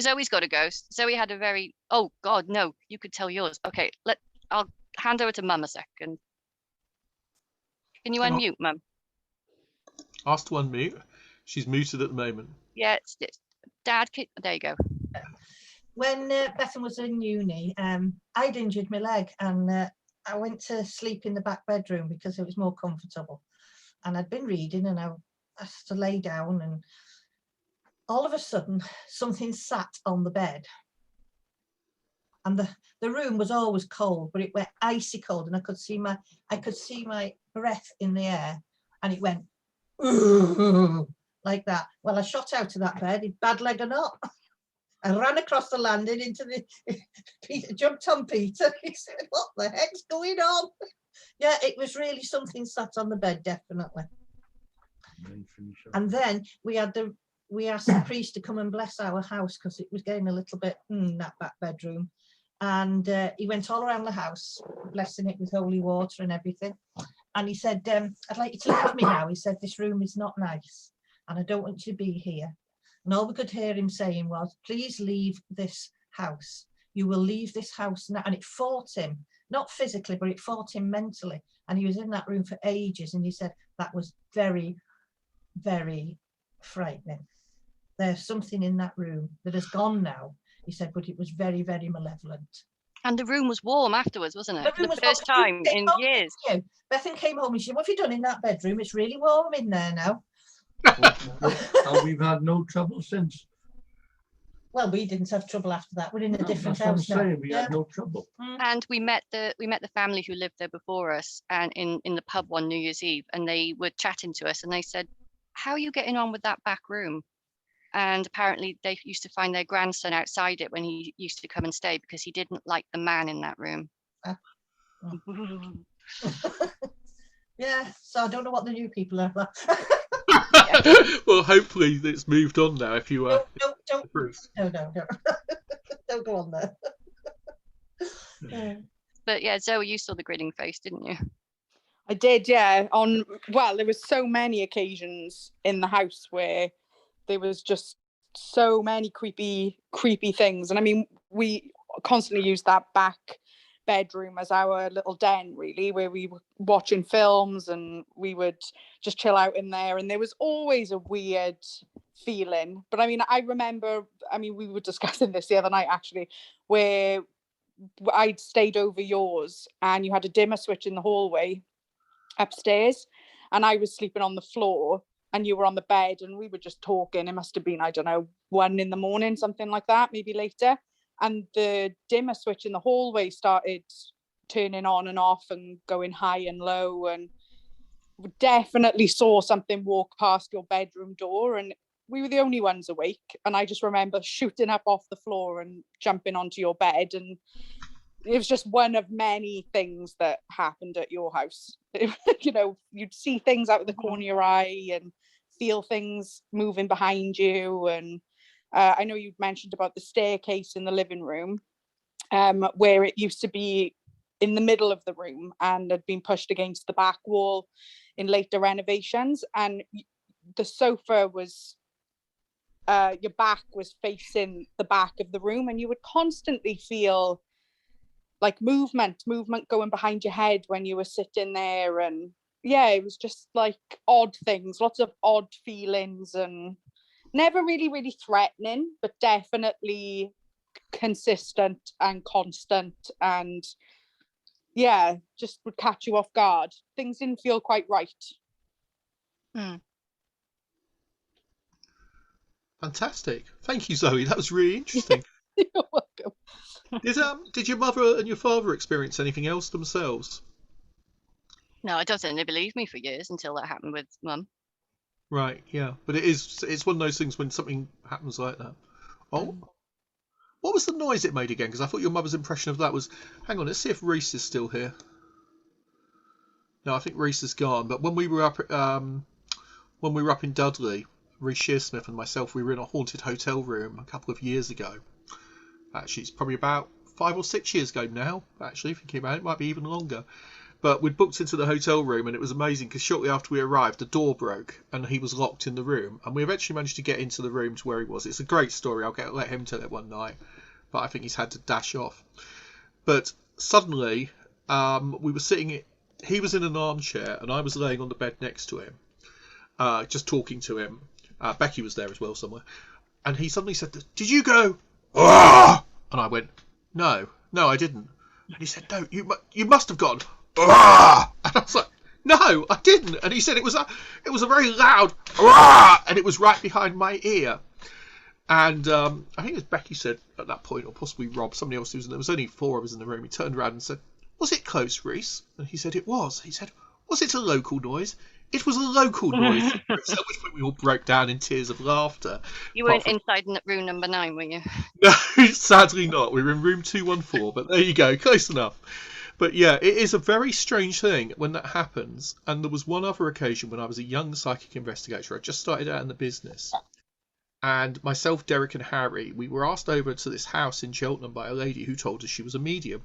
Zoe's got to go. Zoe had a very, oh God, no, you could tell yours. Okay, I'll hand over to Mum a second. Can you unmute, Mum?
Ask to unmute. She's muted at the moment.
Yeah, it's Dad, there you go.
When Bethan was in uni, I'd injured my leg, and I went to sleep in the back bedroom because it was more comfortable. And I'd been reading, and I had to lay down, and all of a sudden something sat on the bed. And the room was always cold, but it went icy cold, and I could see my breath in the air, and it went like that. Well, I shot out of that bed, bad leg or not. I ran across the landing into Peter, jumped on Peter. He said, what the heck's going on? Yeah, it was really something sat on the bed, definitely. And then we asked the priest to come and bless our house because it was getting a little bit that back bedroom. And he went all around the house, blessing it with holy water and everything. And he said, I'd like you to leave me now. He said, this room is not nice, and I don't want you to be here. And all we could hear him saying was, please leave this house. You will leave this house now. And it fought him, not physically, but it fought him mentally. And he was in that room for ages. And he said, that was very, very frightening. There's something in that room that has gone now. He said, but it was very, very malevolent.
And the room was warm afterwards, wasn't
The
it? For
room
the
was
first
warm.
time in years.
Bethan came home and she said, "What have you done in that bedroom? It's really warm in there now."
And we've had no trouble since.
Well, we didn't have trouble after that. We're in a different
That's what I'm
house now.
saying. We had no trouble.
And we met the family who lived there before us, and in the pub one New Year's Eve, and they were chatting to us, and they said, "How are you getting on with that back room?" And apparently they used to find their grandson outside it when he used to come and stay because he didn't like the man in that room.
Yeah, so I don't know what the new people are like.
Well, hopefully it's moved on now. If you
Don't
Bruce.
no, don't go on there.
But yeah, Zoe, you saw the grinning face, didn't you?
I did, yeah. There was so many occasions in the house where there was just so many creepy things. And I mean, we constantly used that back bedroom as our little den, really, where we were watching films and we would just chill out in there. And there was always a weird feeling. But I mean, I remember, we were discussing this the other night, actually, where I'd stayed over yours and you had a dimmer switch in the hallway upstairs and I was sleeping on the floor and you were on the bed and we were just talking. It must have been, I don't know, 1 a.m, something like that, maybe later. And the dimmer switch in the hallway started turning on and off and going high and low, and we definitely saw something walk past your bedroom door, and we were the only ones awake. And I just remember shooting up off the floor and jumping onto your bed, and it was just one of many things that happened at your house. You know, you'd see things out of the corner of your eye and feel things moving behind you. And I know you'd mentioned about the staircase in the living room, where it used to be in the middle of the room and had been pushed against the back wall in later renovations. And the sofa was, your back was facing the back of the room, and you would constantly feel like movement going behind your head when you were sitting there. And yeah, it was just like odd things, lots of odd feelings, and never really threatening, but definitely consistent and constant, and yeah, just would catch you off guard. Things didn't feel quite right.
Fantastic. Thank you, Zoe. That was really interesting.
You're welcome.
Did your mother and your father experience anything else themselves?
No, I don't think they believed me for years until that happened with Mum.
Right, yeah. But it's one of those things when something happens like that. Oh, what was the noise it made again? Because I thought your mother's impression of that was, hang on, let's see if Reese is still here. No, I think Reese is gone. But when we were up in Dudley, Reese Shearsmith and myself, we were in a haunted hotel room a couple of years ago. Actually, it's probably about 5 or 6 years ago now, actually, thinking about it. It might be even longer. But we'd booked into the hotel room, and it was amazing because shortly after we arrived, the door broke and he was locked in the room. And we eventually managed to get into the room to where he was. It's a great story. I'll let him tell it one night. But I think he's had to dash off. But suddenly, we were sitting... He was in an armchair, and I was laying on the bed next to him, just talking to him. Becky was there as well somewhere. And he suddenly said, "Did you go... Ah!" And I went, No, I didn't. And he said, "No, you must have gone... Ah!" And I was like, "No, I didn't." And he said it was a very loud... Ah! And it was right behind my ear. And I think it was Becky said at that point, or possibly Rob, somebody else who was in there. There was only 4 of us in the room. He turned around and said, "Was it close, Reese?" And he said it was. He said, "Was it a local noise?" It was a local noise. At which point we all broke down in tears of laughter.
You weren't inside room number 9, were you?
No, sadly not. We were in room 214, but there you go, close enough. But yeah, it is a very strange thing when that happens. And there was one other occasion when I was a young psychic investigator. I just started out in the business. And myself, Derek and Harry, we were asked over to this house in Cheltenham by a lady who told us she was a medium.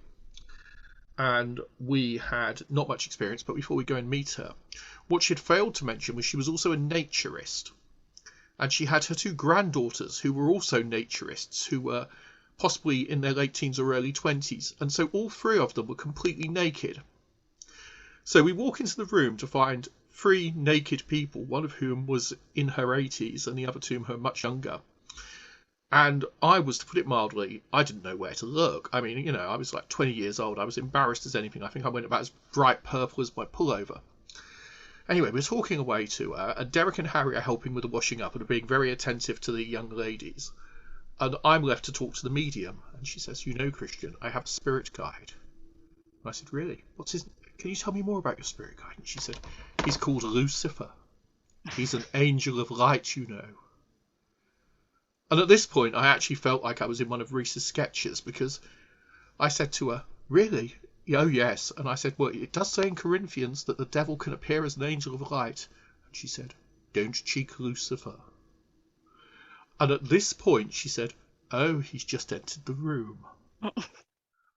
And we had not much experience, but before we go and meet her, what she had failed to mention was she was also a naturist. And she had her 2 granddaughters who were also naturists, who were possibly in their late teens or early 20s. And so all 3 of them were completely naked. So we walk into the room to find 3 naked people, one of whom was in her 80s and the other 2 were much younger. And I was, to put it mildly, I didn't know where to look. I mean, you know, I was like 20 years old. I was embarrassed as anything. I think I went about as bright purple as my pullover. Anyway, we're talking away to her, and Derek and Harry are helping with the washing up and are being very attentive to the young ladies. And I'm left to talk to the medium. And she says, "You know, Christian, I have a spirit guide." And I said, "Really? What's his... Can you tell me more about your spirit guide?" And she said, "He's called Lucifer. He's an angel of light, you know." And at this point, I actually felt like I was in one of Reese's sketches, because I said to her, "Really?" "Oh, yes." And I said, "Well, it does say in Corinthians that the devil can appear as an angel of light." And she said, "Don't cheek Lucifer." And at this point, she said, "Oh, he's just entered the room."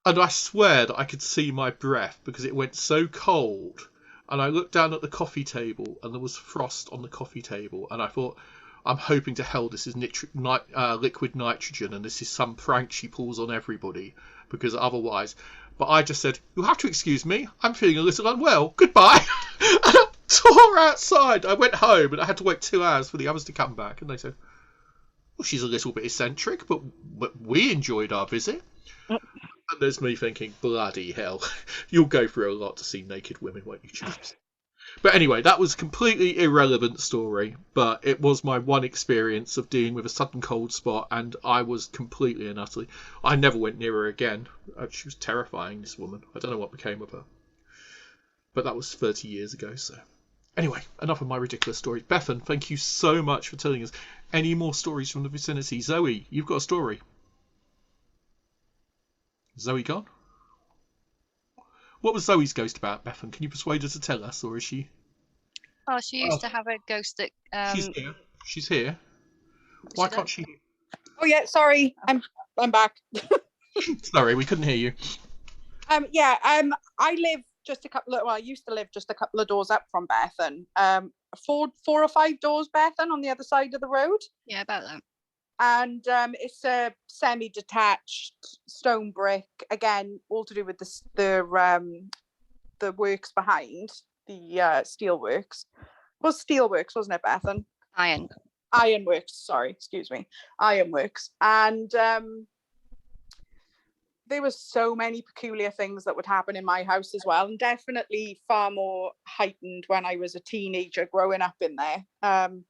And I swear that I could see my breath, because it went so cold. And I looked down at the coffee table, and there was frost on the coffee table. And I thought, I'm hoping to hell this is liquid nitrogen, and this is some prank she pulls on everybody, because otherwise... But I just said, "You'll have to excuse me. I'm feeling a little unwell. Goodbye." And I tore outside. I went home, and I had to wait 2 hours for the others to come back. And they said, "Well, she's a little bit eccentric, but we enjoyed our visit." And there's me thinking, bloody hell, you'll go through a lot to see naked women, won't you, chaps? But anyway, that was a completely irrelevant story, but it was my one experience of dealing with a sudden cold spot, and I was completely and utterly... I never went near her again. She was terrifying, this woman. I don't know what became of her. But that was 30 years ago, so... Anyway, enough of my ridiculous stories. Bethan, thank you so much for telling us. Any more stories from the vicinity? Zoe, you've got a story. Zoe gone? What was Zoe's ghost about, Bethan? Can you persuade her to tell us, or is she...
Oh, she used to have a ghost that...
She's here. She's here. Why can't she...
Oh yeah, sorry, I'm back.
Sorry, we couldn't hear you.
I live just a couple of... Well, I used to live just a couple of doors up from Bethan. 4 or 5 doors, Bethan, on the other side of the road.
Yeah, about that.
And it's a semi-detached stone brick, again, all to do with the works behind the steel works. It was steel works, wasn't it, Bethan? Ironworks, sorry, excuse me, ironworks. And there were so many peculiar things that would happen in my house as well, and definitely far more heightened when I was a teenager growing up in there. And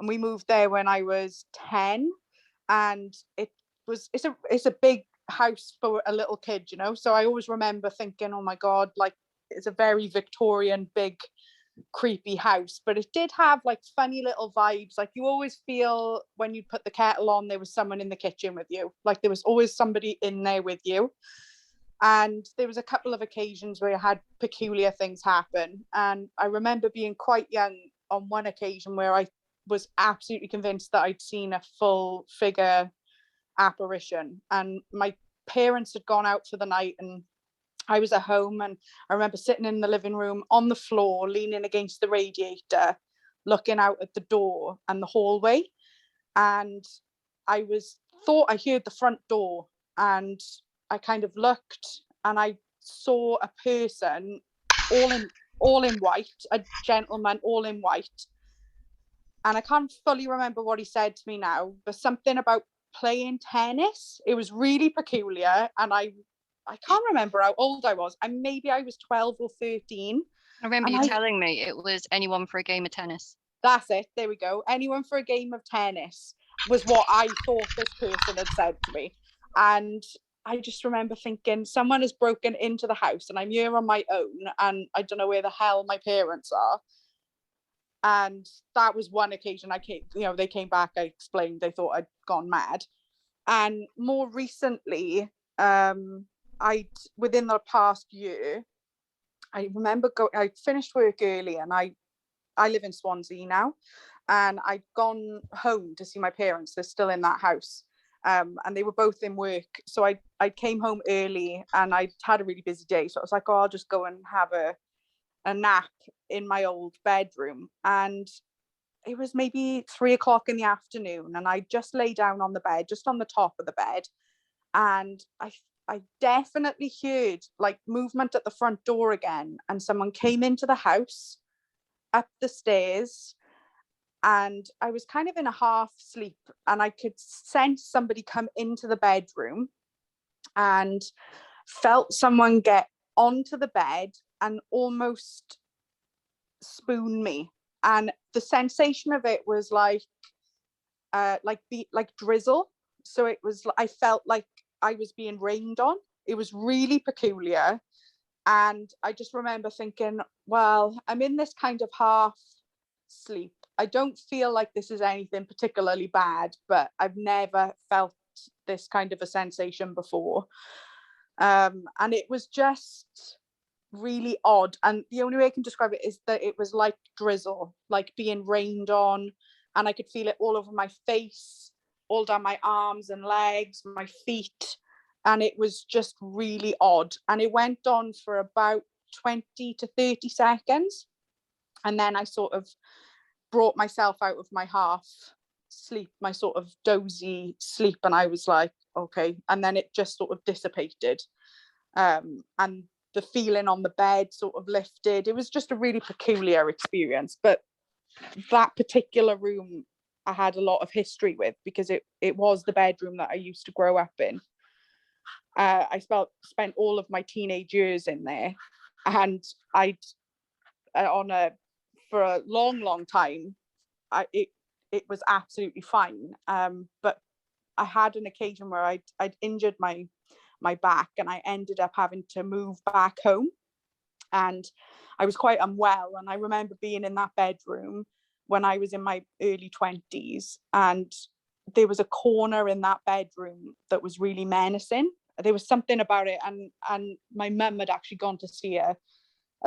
we moved there when I was 10. And it's a big house for a little kid, you know. So I always remember thinking, oh my god, like it's a very Victorian, big, creepy house. But it did have like funny little vibes. Like you always feel when you put the kettle on, there was someone in the kitchen with you. Like there was always somebody in there with you. And there was a couple of occasions where I had peculiar things happen. And I remember being quite young on one occasion where I was absolutely convinced that I'd seen a full figure apparition, and my parents had gone out for the night and I was at home, and I remember sitting in the living room on the floor leaning against the radiator looking out at the door and the hallway, and I thought I heard the front door, and I kind of looked and I saw a person all in white, a gentleman all in white. And I can't fully remember what he said to me now, but something about playing tennis. It was really peculiar, and I can't remember how old I was. And maybe I was 12 or 13.
I remember you telling me it was anyone for a game of tennis.
That's it. There we go. Anyone for a game of tennis was what I thought this person had said to me. And I just remember thinking, someone has broken into the house and I'm here on my own and I don't know where the hell my parents are. And that was one occasion they came back, I explained, they thought I'd gone mad. And more recently, within the past year, I remember I finished work early and I live in Swansea now, and I'd gone home to see my parents. They're still in that house. And they were both in work. So I came home early and I'd had a really busy day. So I was like, I'll just go and have a nap in my old bedroom. And it was maybe 3:00 in the afternoon, and I just lay down on the bed, just on the top of the bed, and I definitely heard like movement at the front door again, and someone came into the house up the stairs, and I was kind of in a half sleep, and I could sense somebody come into the bedroom, and felt someone get onto the bed and almost spoon me. And the sensation of it was like drizzle. So it was, I felt like I was being rained on. It was really peculiar. And I just remember thinking, well, I'm in this kind of half sleep. I don't feel like this is anything particularly bad, but I've never felt this kind of a sensation before. And it was just really odd. And the only way I can describe it is that it was like drizzle, like being rained on. And I could feel it all over my face, all down my arms and legs, my feet. And it was just really odd. And it went on for about 20 to 30 seconds. And then I sort of brought myself out of my half sleep, my sort of dozy sleep. And I was like, okay. And then it just sort of dissipated. And the feeling on the bed sort of lifted. It was just a really peculiar experience. But that particular room, I had a lot of history with, because it was the bedroom that I used to grow up in. I spent all of my teenage years in there, and for a long time, it was absolutely fine. But I had an occasion where I'd injured my back, and I ended up having to move back home, and I was quite unwell. And I remember being in that bedroom when I was in my early 20s, and there was a corner in that bedroom that was really menacing. There was something about it, and my mum had actually gone to see a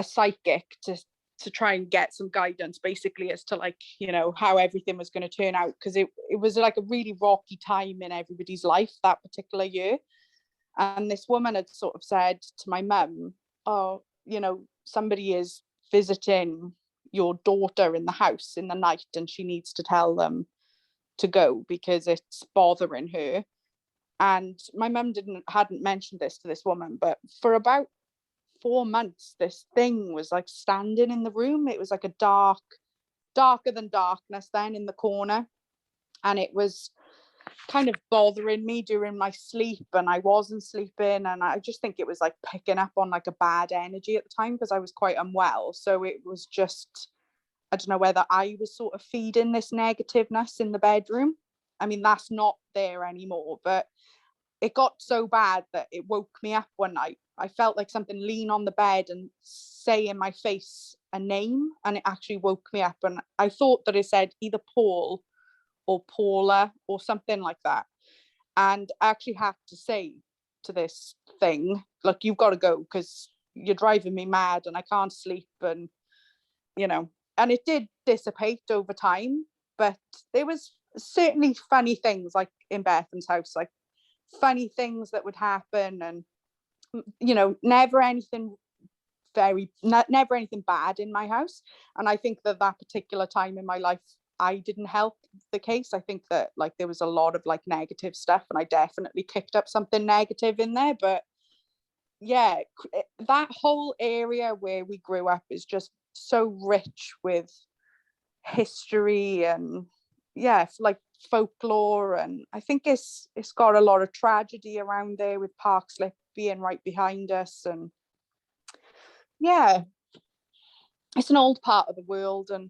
psychic to try and get some guidance, basically, as to, like, you know, how everything was going to turn out, because it was like a really rocky time in everybody's life that particular year. And this woman had sort of said to my mum, oh, you know, somebody is visiting your daughter in the house in the night, and she needs to tell them to go because it's bothering her. And my mum hadn't mentioned this to this woman, but for about 4 months, this thing was like standing in the room. It was like a darker than darkness then in the corner, and it was kind of bothering me during my sleep, and I wasn't sleeping, and I just think it was like picking up on like a bad energy at the time, because I was quite unwell. So it was just, I don't know whether I was sort of feeding this negativeness in the bedroom. I mean, that's not there anymore, but it got so bad that it woke me up one night. I felt like something lean on the bed and say in my face a name, and it actually woke me up. And I thought that it said either Paul or Paula or something like that. And I actually had to say to this thing, look, you've got to go, because you're driving me mad and I can't sleep. And, you know, and it did dissipate over time, but there was certainly funny things, like in Bethan's house, like funny things that would happen, and, you know, never anything bad in my house. And I think that particular time in my life, I didn't help the case. I think that, like, there was a lot of like negative stuff, and I definitely kicked up something negative in there. But yeah, that whole area where we grew up is just so rich with history and, yeah, like folklore. And I think it's got a lot of tragedy around there, with Park Slip being right behind us. And yeah, it's an old part of the world, and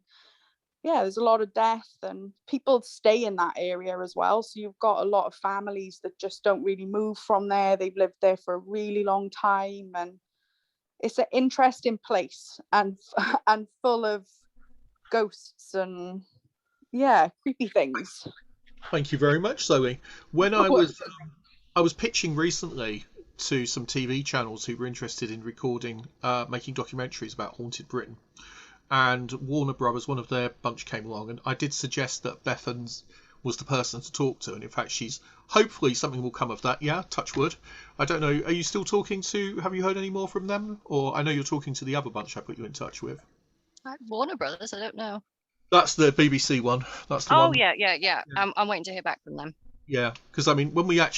yeah, there's a lot of death, and people stay in that area as well. So you've got a lot of families that just don't really move from there. They've lived there for a really long time, and it's an interesting place, and full of ghosts and, yeah, creepy things.
Thank you very much, Zoe. When I was pitching recently to some TV channels who were interested in recording, making documentaries about haunted Britain, and Warner Brothers, one of their bunch, came along, and I did suggest that Bethan's was the person to talk to, and in fact hopefully something will come of that. Yeah, touch wood. I don't know, are you still talking to, have you heard any more from them? Or I know you're talking to the other bunch I put you in touch with.
Warner Brothers, I don't know.
That's the BBC one. That's the one.
Oh yeah. I'm waiting to hear back from them.
Yeah, because I mean, when I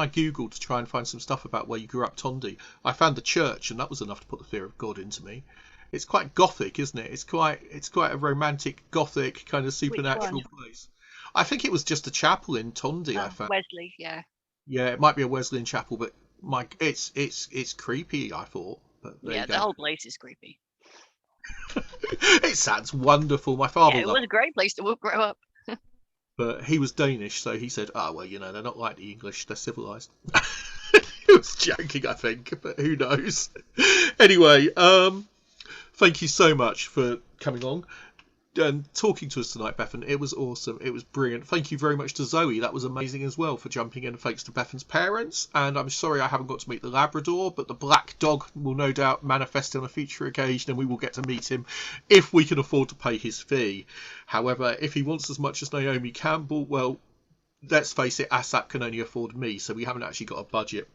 googled to try and find some stuff about where you grew up, Tondi, I found the church, and that was enough to put the fear of God into me. It's quite gothic, isn't it? It's quite a romantic, gothic kind of supernatural place. I think it was just a chapel in Tondi. I found.
Wesley, yeah.
Yeah, it might be a Wesleyan chapel, but it's creepy. I thought. But there
Yeah,
you
the
go.
whole place is creepy.
It sounds wonderful. My father
Yeah, it
loved
was a great place to grow up.
but he was Danish, so he said, "Ah, well, they're not like the English; they're civilized." He was joking, I think, but who knows? Anyway, thank you so much for coming on and talking to us tonight, Bethan. It was awesome. It was brilliant. Thank you very much to Zoe. That was amazing as well for jumping in. Thanks to Bethan's parents. And I'm sorry I haven't got to meet the Labrador, but the black dog will no doubt manifest on a future occasion, and we will get to meet him if we can afford to pay his fee. However, if he wants as much as Naomi Campbell, well, let's face it, ASSAP can only afford me, so we haven't actually got a budget.